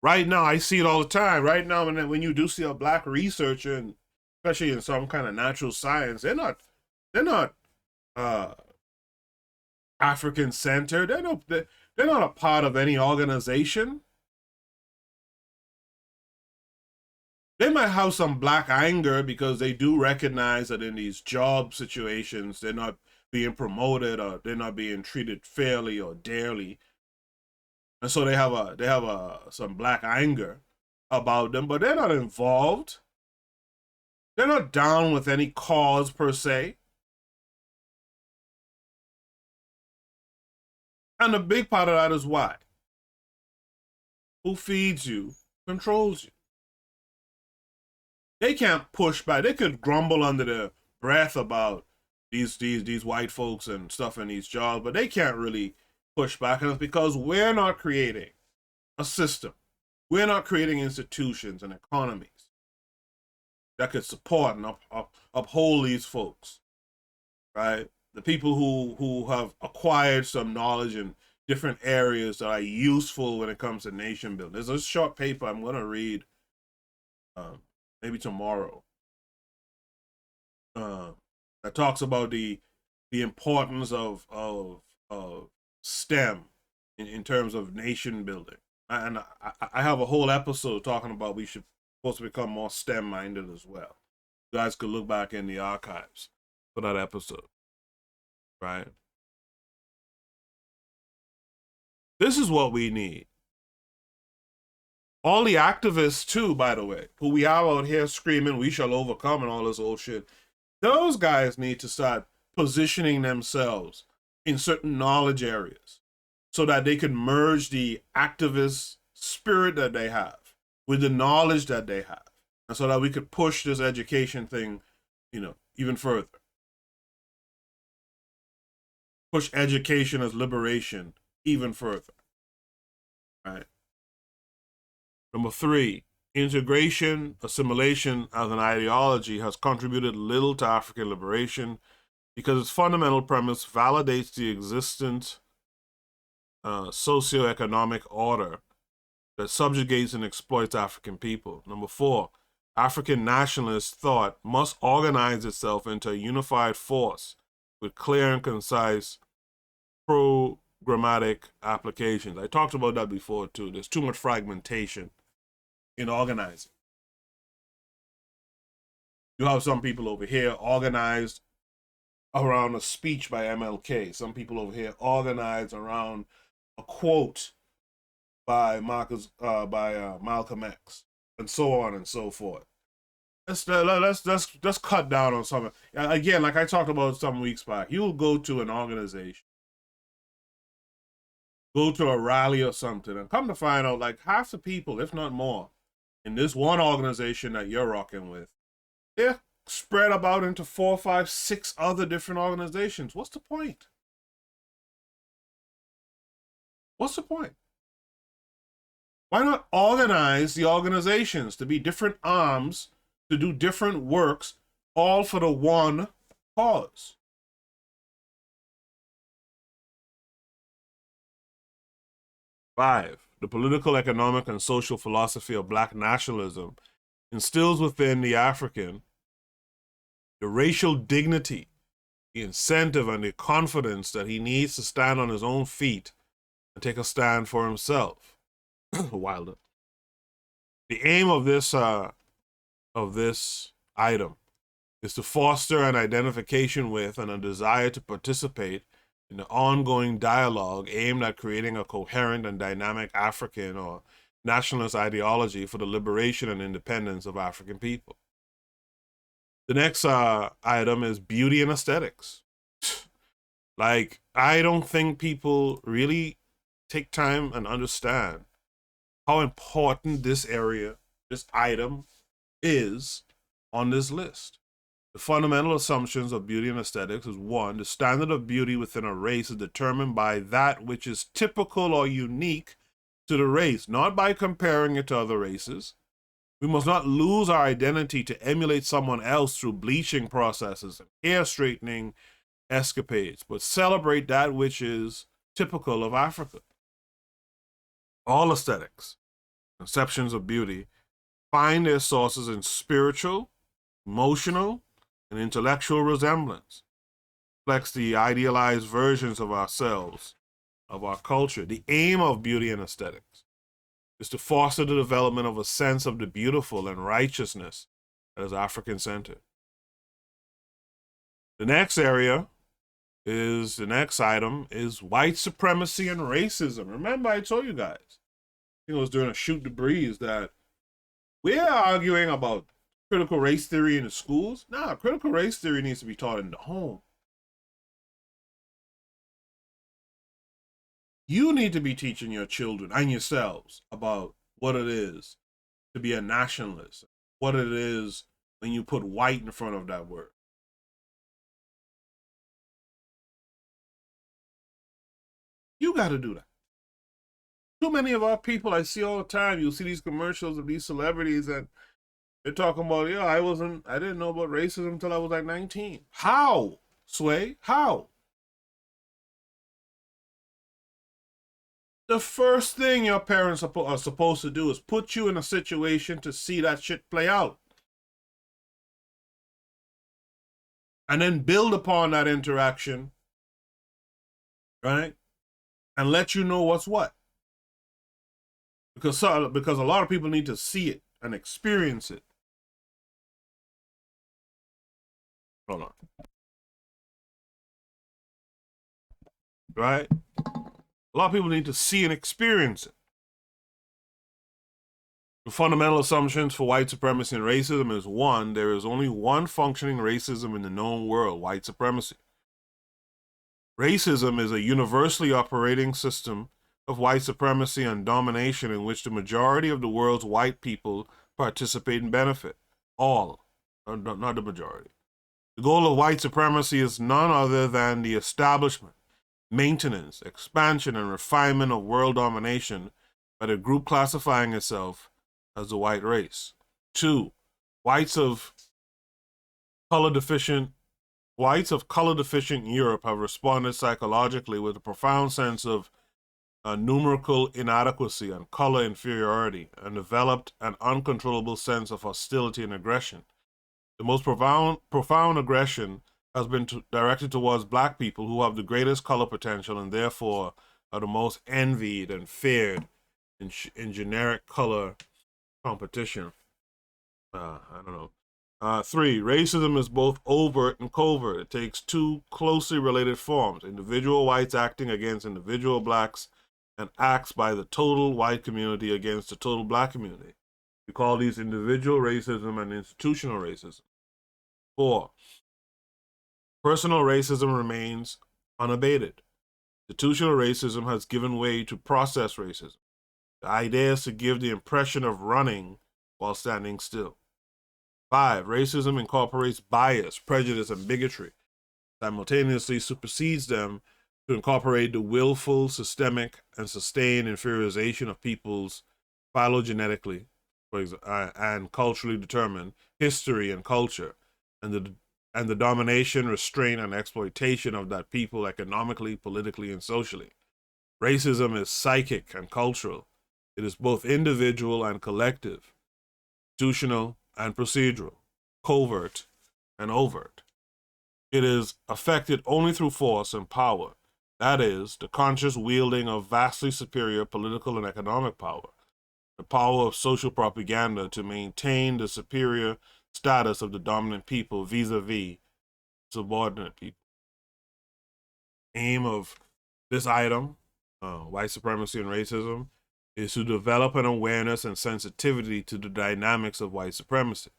Right now, I see it all the time. Right now, when you do see a black researcher, and especially in some kind of natural science, they're not African centered. They're not a part of any organization. They might have some black anger because they do recognize that in these job situations, they're not being promoted or they're not being treated fairly or dearly. And so they have some black anger about them, but they're not involved. They're not down with any cause per se. And a big part of that is why? Who feeds you controls you. They can't push back. They could grumble under their breath about these white folks and stuff in these jobs, but they can't really push back on us because we're not creating a system. We're not creating institutions and economies that could support and uphold these folks, right? The people who have acquired some knowledge in different areas that are useful when it comes to nation building. There's a short paper I'm going to read maybe tomorrow that talks about the importance of STEM in terms of nation building. And I have a whole episode talking about we should supposed to become more STEM minded as well. You guys could look back in the archives for that episode, right? This is what we need. All the activists too, by the way, who we have out here screaming, we shall overcome and all this old shit. Those guys need to start positioning themselves in certain knowledge areas so that they can merge the activist spirit that they have with the knowledge that they have. And so that we could push this education thing, even further. Push education as liberation even further, right? Number three, integration, assimilation as an ideology has contributed little to African liberation because its fundamental premise validates the existent socioeconomic order that subjugates and exploits African people. Number four, African nationalist thought must organize itself into a unified force with clear and concise programmatic applications. I talked about that before too. There's too much fragmentation in organizing. You have some people over here organized around a speech by MLK. Some people over here organized around a quote by Malcolm X, and so on and so forth. Let's cut down on something. Again, like I talked about some weeks back, you'll go to an organization, go to a rally or something, and come to find out like half the people, if not more, in this one organization that you're rocking with, they're spread about into 4, 5, 6 other different organizations. What's the point? What's the point? Why not organize the organizations to be different arms, to do different works, all for the one cause? Five, the political, economic, and social philosophy of Black nationalism instills within the African the racial dignity, the incentive, and the confidence that he needs to stand on his own feet and take a stand for himself. Wilder. The aim of this item is to foster an identification with and a desire to participate in the ongoing dialogue aimed at creating a coherent and dynamic African or nationalist ideology for the liberation and independence of African people. The next item is beauty and aesthetics. Like, I don't think people really take time and understand how important this area, this item is on this list. The fundamental assumptions of beauty and aesthetics is: one, the standard of beauty within a race is determined by that which is typical or unique to the race, not by comparing it to other races. We must not lose our identity to emulate someone else through bleaching processes and hair straightening escapades, but celebrate that which is typical of Africa. All aesthetics, conceptions of beauty, find their sources in spiritual, emotional, and intellectual resemblance. Reflects the idealized versions of ourselves, of our culture. The aim of beauty and aesthetics is to foster the development of a sense of the beautiful and righteousness that is African-centered. The next item is white supremacy and racism. Remember, I told you guys, I think it was during a Shoot the Breeze, that we're arguing about critical race theory in the schools. Nah, critical race theory needs to be taught in the home. You need to be teaching your children and yourselves about what it is to be a nationalist, what it is when you put white in front of that word. You got to do that. Too many of our people, I see all the time, you'll see these commercials of these celebrities and they're talking about, yeah, I didn't know about racism until I was like 19. How, Sway? How? The first thing your parents are supposed to do is put you in a situation to see that shit play out. And then build upon that interaction, right? And let you know what's what. Because a lot of people need to see it and experience it. Hold on. Right? A lot of people need to see and experience it. The fundamental assumptions for white supremacy and racism is: one, there is only one functioning racism in the known world, white supremacy. Racism is a universally operating system of white supremacy and domination in which the majority of the world's white people participate and benefit. All, not the majority. The goal of white supremacy is none other than the establishment, maintenance, expansion, and refinement of world domination by the group classifying itself as the white race. Two, whites of color deficient Europe have responded psychologically with a profound sense of numerical inadequacy and color inferiority, and developed an uncontrollable sense of hostility and aggression. The most profound aggression has been directed towards black people, who have the greatest color potential and therefore are the most envied and feared in generic color competition. I don't know. 3, racism is both overt and covert. It takes two closely related forms: individual whites acting against individual blacks, and acts by the total white community against the total black community. We call these individual racism and institutional racism. 4, personal racism remains unabated. Institutional racism has given way to process racism. The idea is to give the impression of running while standing still. 5, racism incorporates bias, prejudice, and bigotry. Simultaneously supersedes them to incorporate the willful, systemic, and sustained inferiorization of peoples phylogenetically, and culturally determined history and culture, and the domination, restraint, and exploitation of that people economically, politically, and socially. Racism is psychic and cultural. It is both individual and collective, institutional and procedural, covert and overt. It is affected only through force and power, that is, the conscious wielding of vastly superior political and economic power. the power of social propaganda to maintain the superior status of the dominant people vis-a-vis subordinate people. Aim of this item, white supremacy and racism, is to develop an awareness and sensitivity to the dynamics of white supremacy,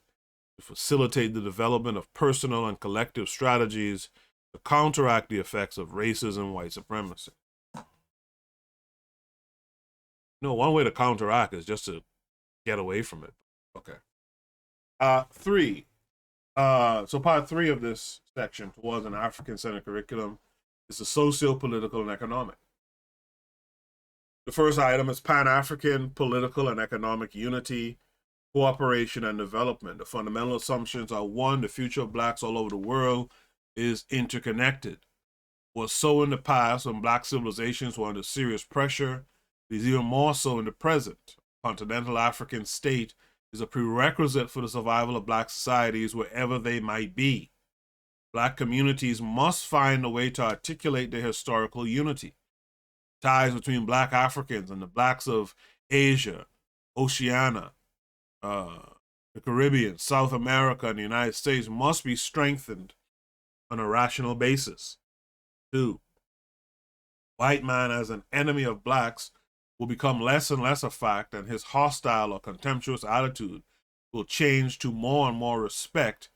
to facilitate the development of personal and collective strategies to counteract the effects of racism and white supremacy. One way to counteract is just to get away from it. Okay. 3. So part 3 of this section towards an African-centered curriculum is the socio-political and economic. The first item is Pan-African political and economic unity, cooperation, and development. The fundamental assumptions are: 1, the future of blacks all over the world is interconnected. Was so in the past when black civilizations were under serious pressure. It is even more so in the present. Continental African state is a prerequisite for the survival of black societies wherever they might be. Black communities must find a way to articulate their historical unity. Ties between black Africans and the blacks of Asia, Oceania, the Caribbean, South America, and the United States must be strengthened on a rational basis. 2, white man as an enemy of blacks will become less and less a fact, and his hostile or contemptuous attitude will change to more and more respect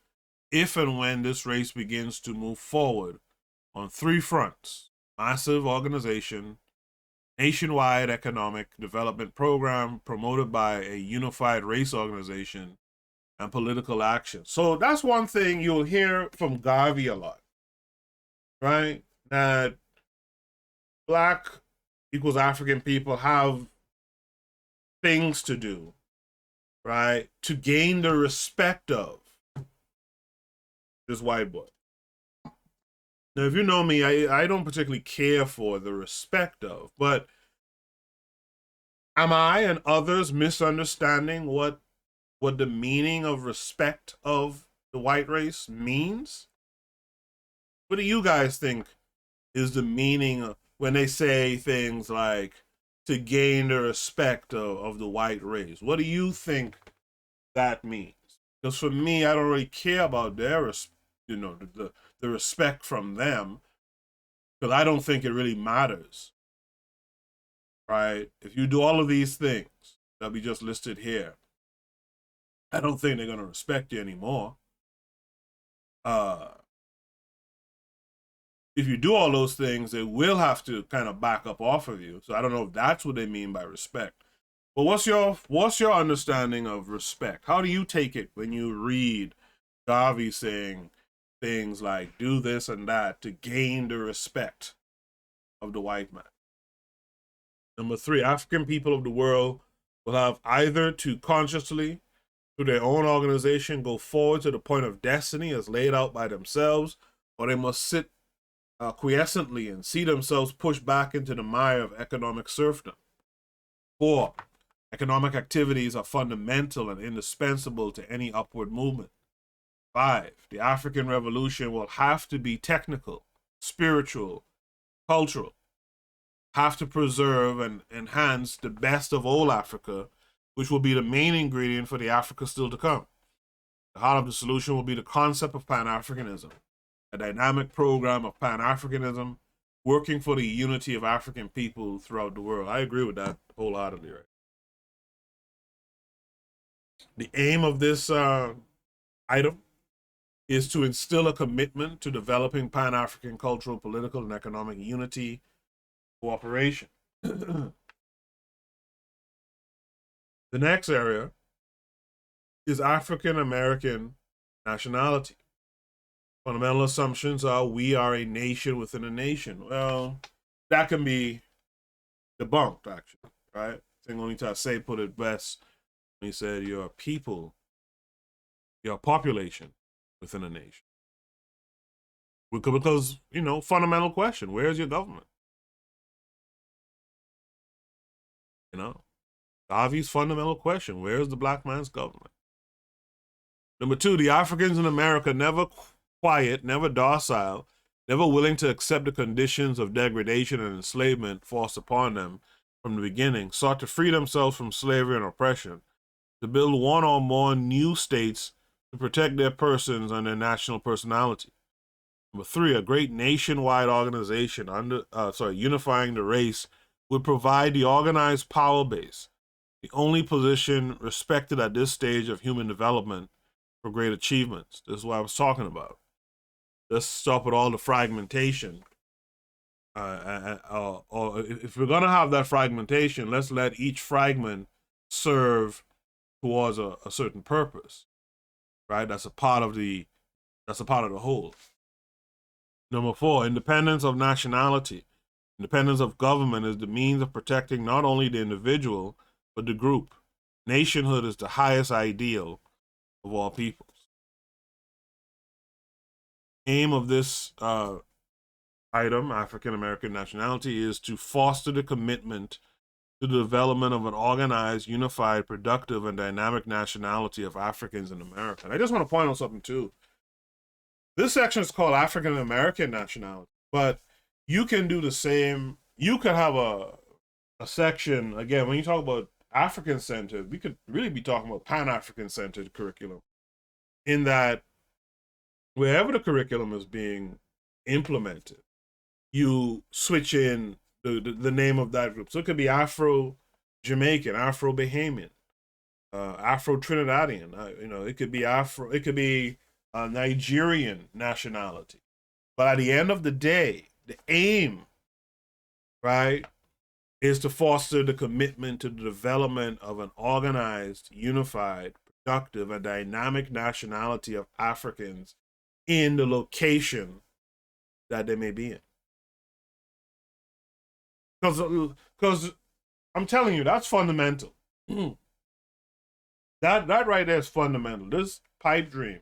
if and when this race begins to move forward on 3 fronts: massive organization, nationwide economic development program promoted by a unified race organization, and political action. So that's one thing you'll hear from Garvey a lot, right? That black equals African people have things to do, right, to gain the respect of this white boy. Now, if you know me, I don't particularly care for the respect of, but am I and others misunderstanding what the meaning of respect of the white race means? What do you guys think is the meaning of when they say things like to gain the respect of the white race? What do you think that means? Because for me, I don't really care about their, the respect from them, because I don't think it really matters, right? If you do all of these things that we just listed here, I don't think they're going to respect you anymore. If you do all those things, they will have to kind of back up off of you. So I don't know if that's what they mean by respect. But what's your understanding of respect? How do you take it when you read Garvey saying things like do this and that to gain the respect of the white man? Number 3, African people of the world will have either to consciously, through their own organization, go forward to the point of destiny as laid out by themselves, or they must sit quiescently and see themselves pushed back into the mire of economic serfdom. 4, economic activities are fundamental and indispensable to any upward movement. 5, the African Revolution will have to be technical, spiritual, cultural, have to preserve and enhance the best of old Africa, which will be the main ingredient for the Africa still to come. The heart of the solution will be the concept of Pan-Africanism, a dynamic program of Pan-Africanism working for the unity of African people throughout the world. I agree with that wholeheartedly, right? The aim of this item is to instill a commitment to developing Pan-African cultural, political, and economic unity, cooperation. The next area is African American nationality. Fundamental assumptions are we are a nation within a nation. Well, that can be debunked, actually, right? I think Onita Say put it best when he said you're a people, you're a population within a nation. Because, fundamental question, where's your government? Garvey's fundamental question, where's the black man's government? Number 2, the Africans in America never quiet, never docile, never willing to accept the conditions of degradation and enslavement forced upon them, from the beginning, sought to free themselves from slavery and oppression, to build one or more new states to protect their persons and their national personality. Number 3, a great nationwide organization unifying the race would provide the organized power base, the only position respected at this stage of human development for great achievements. This is what I was talking about. Let's stop with all the fragmentation. Or if we're going to have that fragmentation, let's let each fragment serve towards a certain purpose, right? That's a part of the whole. Number 4, independence of nationality. Independence of government is the means of protecting not only the individual, but the group. Nationhood is the highest ideal of all peoples. Aim of this item, African American nationality, is to foster the commitment to the development of an organized, unified, productive, and dynamic nationality of Africans in America. And I just want to point out something too. This section is called African American nationality, but you can do the same. You could have a section, again, when you talk about African-centered, we could really be talking about Pan-African-centered curriculum, in that wherever the curriculum is being implemented, you switch in the name of that group. So it could be Afro-Jamaican, Afro-Bahamian, Afro-Trinidadian. It could be Nigerian nationality. But at the end of the day, the aim, right, is to foster the commitment to the development of an organized, unified, productive, and dynamic nationality of Africans in the location that they may be in. Because I'm telling you, that's fundamental. That right there is fundamental. This pipe dream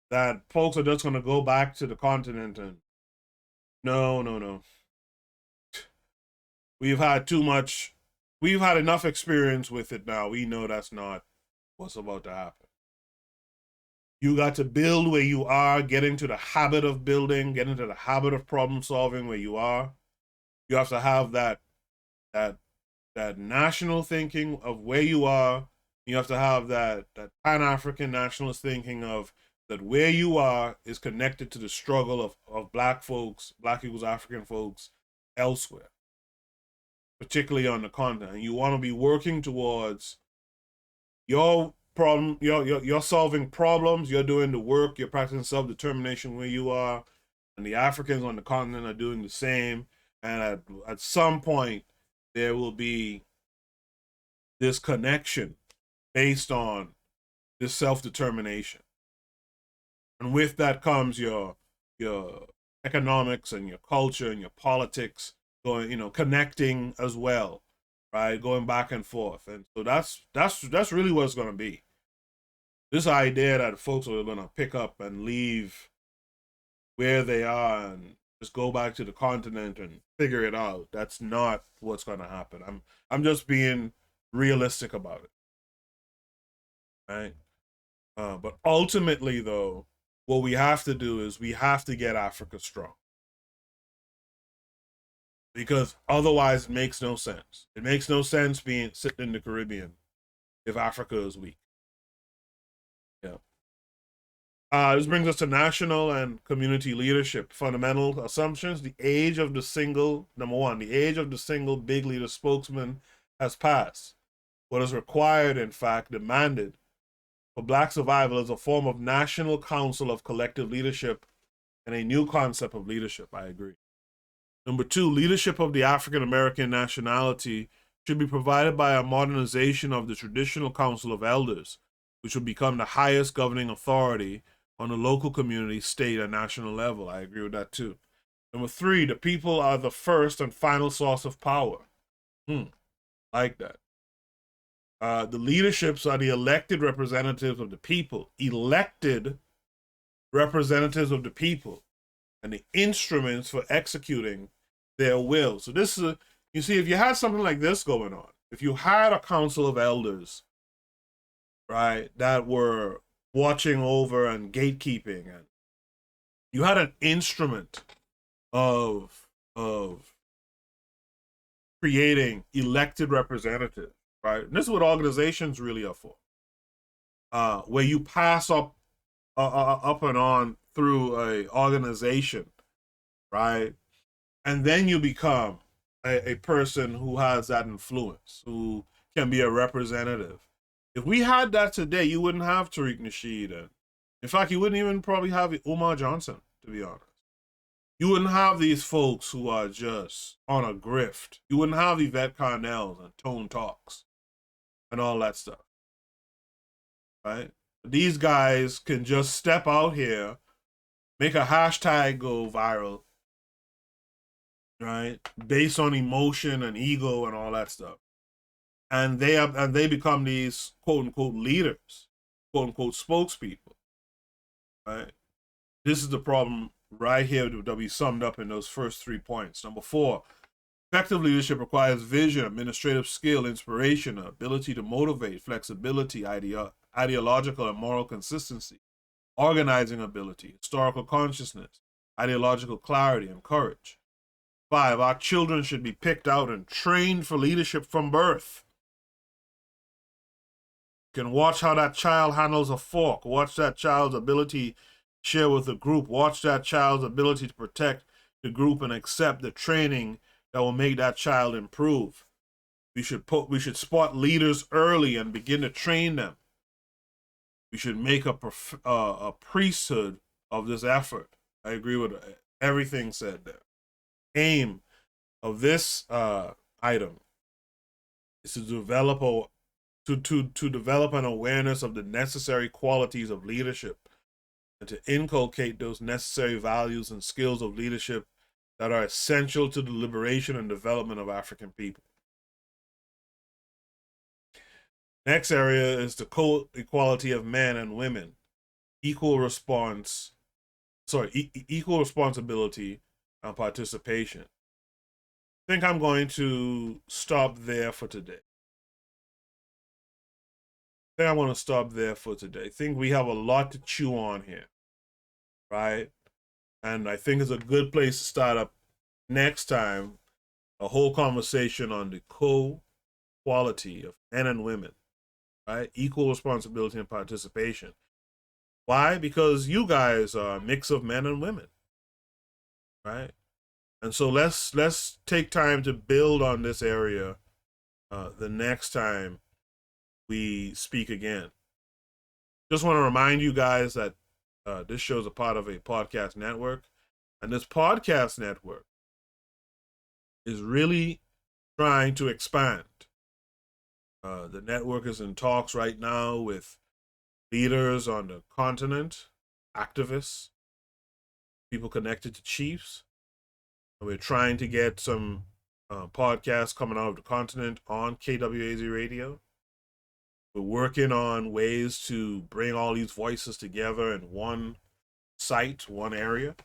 that folks are just going to go back to the continent and no. We've had enough experience with it now. We know that's not what's about to happen. You got to build where you are, get into the habit of building, get into the habit of problem solving where you are. You have to have that national thinking of where you are. You have to have that Pan-African nationalist thinking of that where you are is connected to the struggle of Black folks, Black equals African folks elsewhere, particularly on the continent. And you want to be working towards your problem, you're solving problems, you're doing the work, you're practicing self-determination where you are, and the Africans on the continent are doing the same. And at some point, there will be this connection based on this self-determination. And with that comes your economics and your culture and your politics going, connecting as well, right? Going back and forth. And so that's really what it's going to be. This idea that folks are going to pick up and leave where they are and just go back to the continent and figure it out, that's not what's going to happen. I'm just being realistic about it, right? But ultimately, though, what we have to do is we have to get Africa strong, because otherwise it makes no sense. It makes no sense sitting in the Caribbean if Africa is weak. Yeah. This brings us to national and community leadership. Fundamental assumptions. Number 1, the age of the single big leader spokesman has passed. What is required, in fact, demanded for Black survival is a form of national council of collective leadership and a new concept of leadership. I agree. Number 2, leadership of the African American nationality should be provided by a modernization of the traditional council of elders, which will become the highest governing authority on the local, community, state, and national level. I agree with that too. Number 3, the people are the first and final source of power. Like that. The leaderships are the elected representatives of the people, and the instruments for executing their will. So this is, you see, if you had something like this going on, if you had a council of elders, right, that were watching over and gatekeeping, and you had an instrument of creating elected representatives, right? And this is what organizations really are for, where you pass up and on through a organization, right? And then you become a person who has that influence, who can be a representative. If we had that today, you wouldn't have Tariq Nasheed. And in fact, you wouldn't even probably have Umar Johnson, to be honest. You wouldn't have these folks who are just on a grift. You wouldn't have Yvette Carnells and Tone Talks and all that stuff, right? These guys can just step out here, make a hashtag go viral, right? Based on emotion and ego and all that stuff. And they become these quote unquote leaders, quote unquote spokespeople, right? This is the problem right here that we summed up in those first 3 points. Number 4, effective leadership requires vision, administrative skill, inspiration, ability to motivate, flexibility, ideological and moral consistency, organizing ability, historical consciousness, ideological clarity, and courage. 5, our children should be picked out and trained for leadership from birth. You can watch how that child handles a fork, watch that child's ability to share with the group, watch that child's ability to protect the group and accept the training that will make that child improve. We should spot leaders early and begin to train them. We should make a priesthood of this effort. I agree with everything said there. Aim of this item is to develop an awareness of the necessary qualities of leadership and to inculcate those necessary values and skills of leadership that are essential to the liberation and development of African people. Next area is the co-equality of men and women, equal responsibility and participation. I think I'm going to stop there for today. I think we have a lot to chew on here, right? And I think it's a good place to start up next time, a whole conversation on the co-equality of men and women, right? Equal responsibility and participation. Why? Because you guys are a mix of men and women, right? And so let's take time to build on this area the next time we speak again. Just want to remind you guys that this show is a part of a podcast network, and this podcast network is really trying to expand. The network is in talks right now with leaders on the continent, activists, people connected to chiefs. And we're trying to get some podcasts coming out of the continent on KWAZ radio. We're working on ways to bring all these voices together in one site, one area.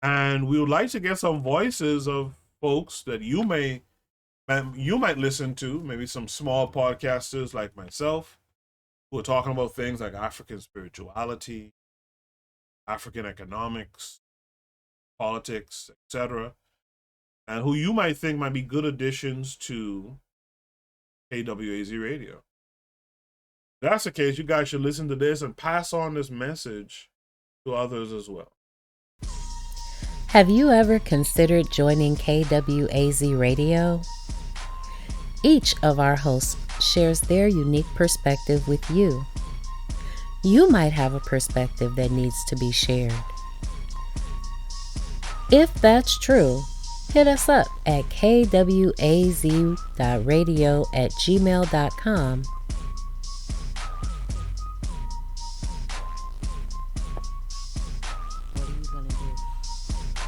And we would like to get some voices of folks that you might listen to, maybe some small podcasters like myself, who are talking about things like African spirituality, African economics, politics, etc., and who you might think might be good additions to KWAZ radio. If that's the case, you guys should listen to this and pass on this message to others as well. Have you ever considered joining KWAZ Radio? Each of our hosts shares their unique perspective with you. You might have a perspective that needs to be shared. If that's true, hit us up at kwaz.radio@gmail.com.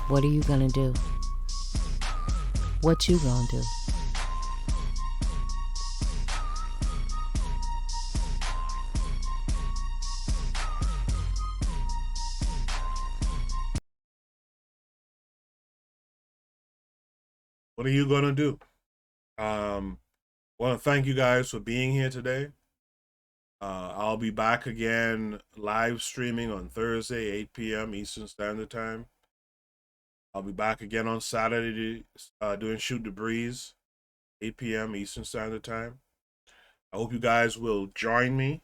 What are you gonna do? What you gonna do? What are you gonna do? Want to thank you guys for being here today. I'll be back again live streaming on Thursday, 8 p.m. Eastern Standard Time. I'll be back again on Saturday doing Shoot the Breeze, 8 p.m. Eastern Standard Time. I hope you guys will join me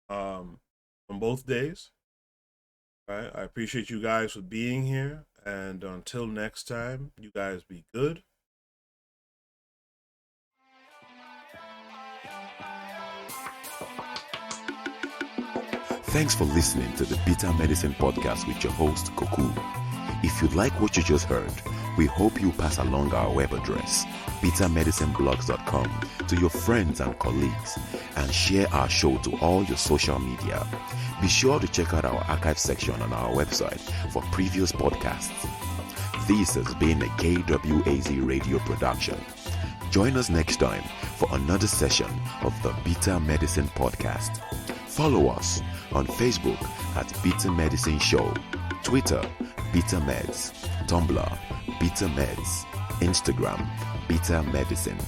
on both days. All right? I appreciate you guys for being here. And until next time, you guys be good. Thanks for listening to the Bitter Medicine Podcast with your host, Koku. If you like what you just heard, we hope you pass along our web address, bittermedicineblogs.com, to your friends and colleagues, and share our show to all your social media. Be sure to check out our archive section on our website for previous podcasts. This has been a KWAZ radio production. Join us next time for another session of the Bitter Medicine Podcast. Follow us on Facebook at Bitter Medicine Show, Twitter, Bitter Meds, Tumblr, Bitter Meds, Instagram, Bitter Medicine.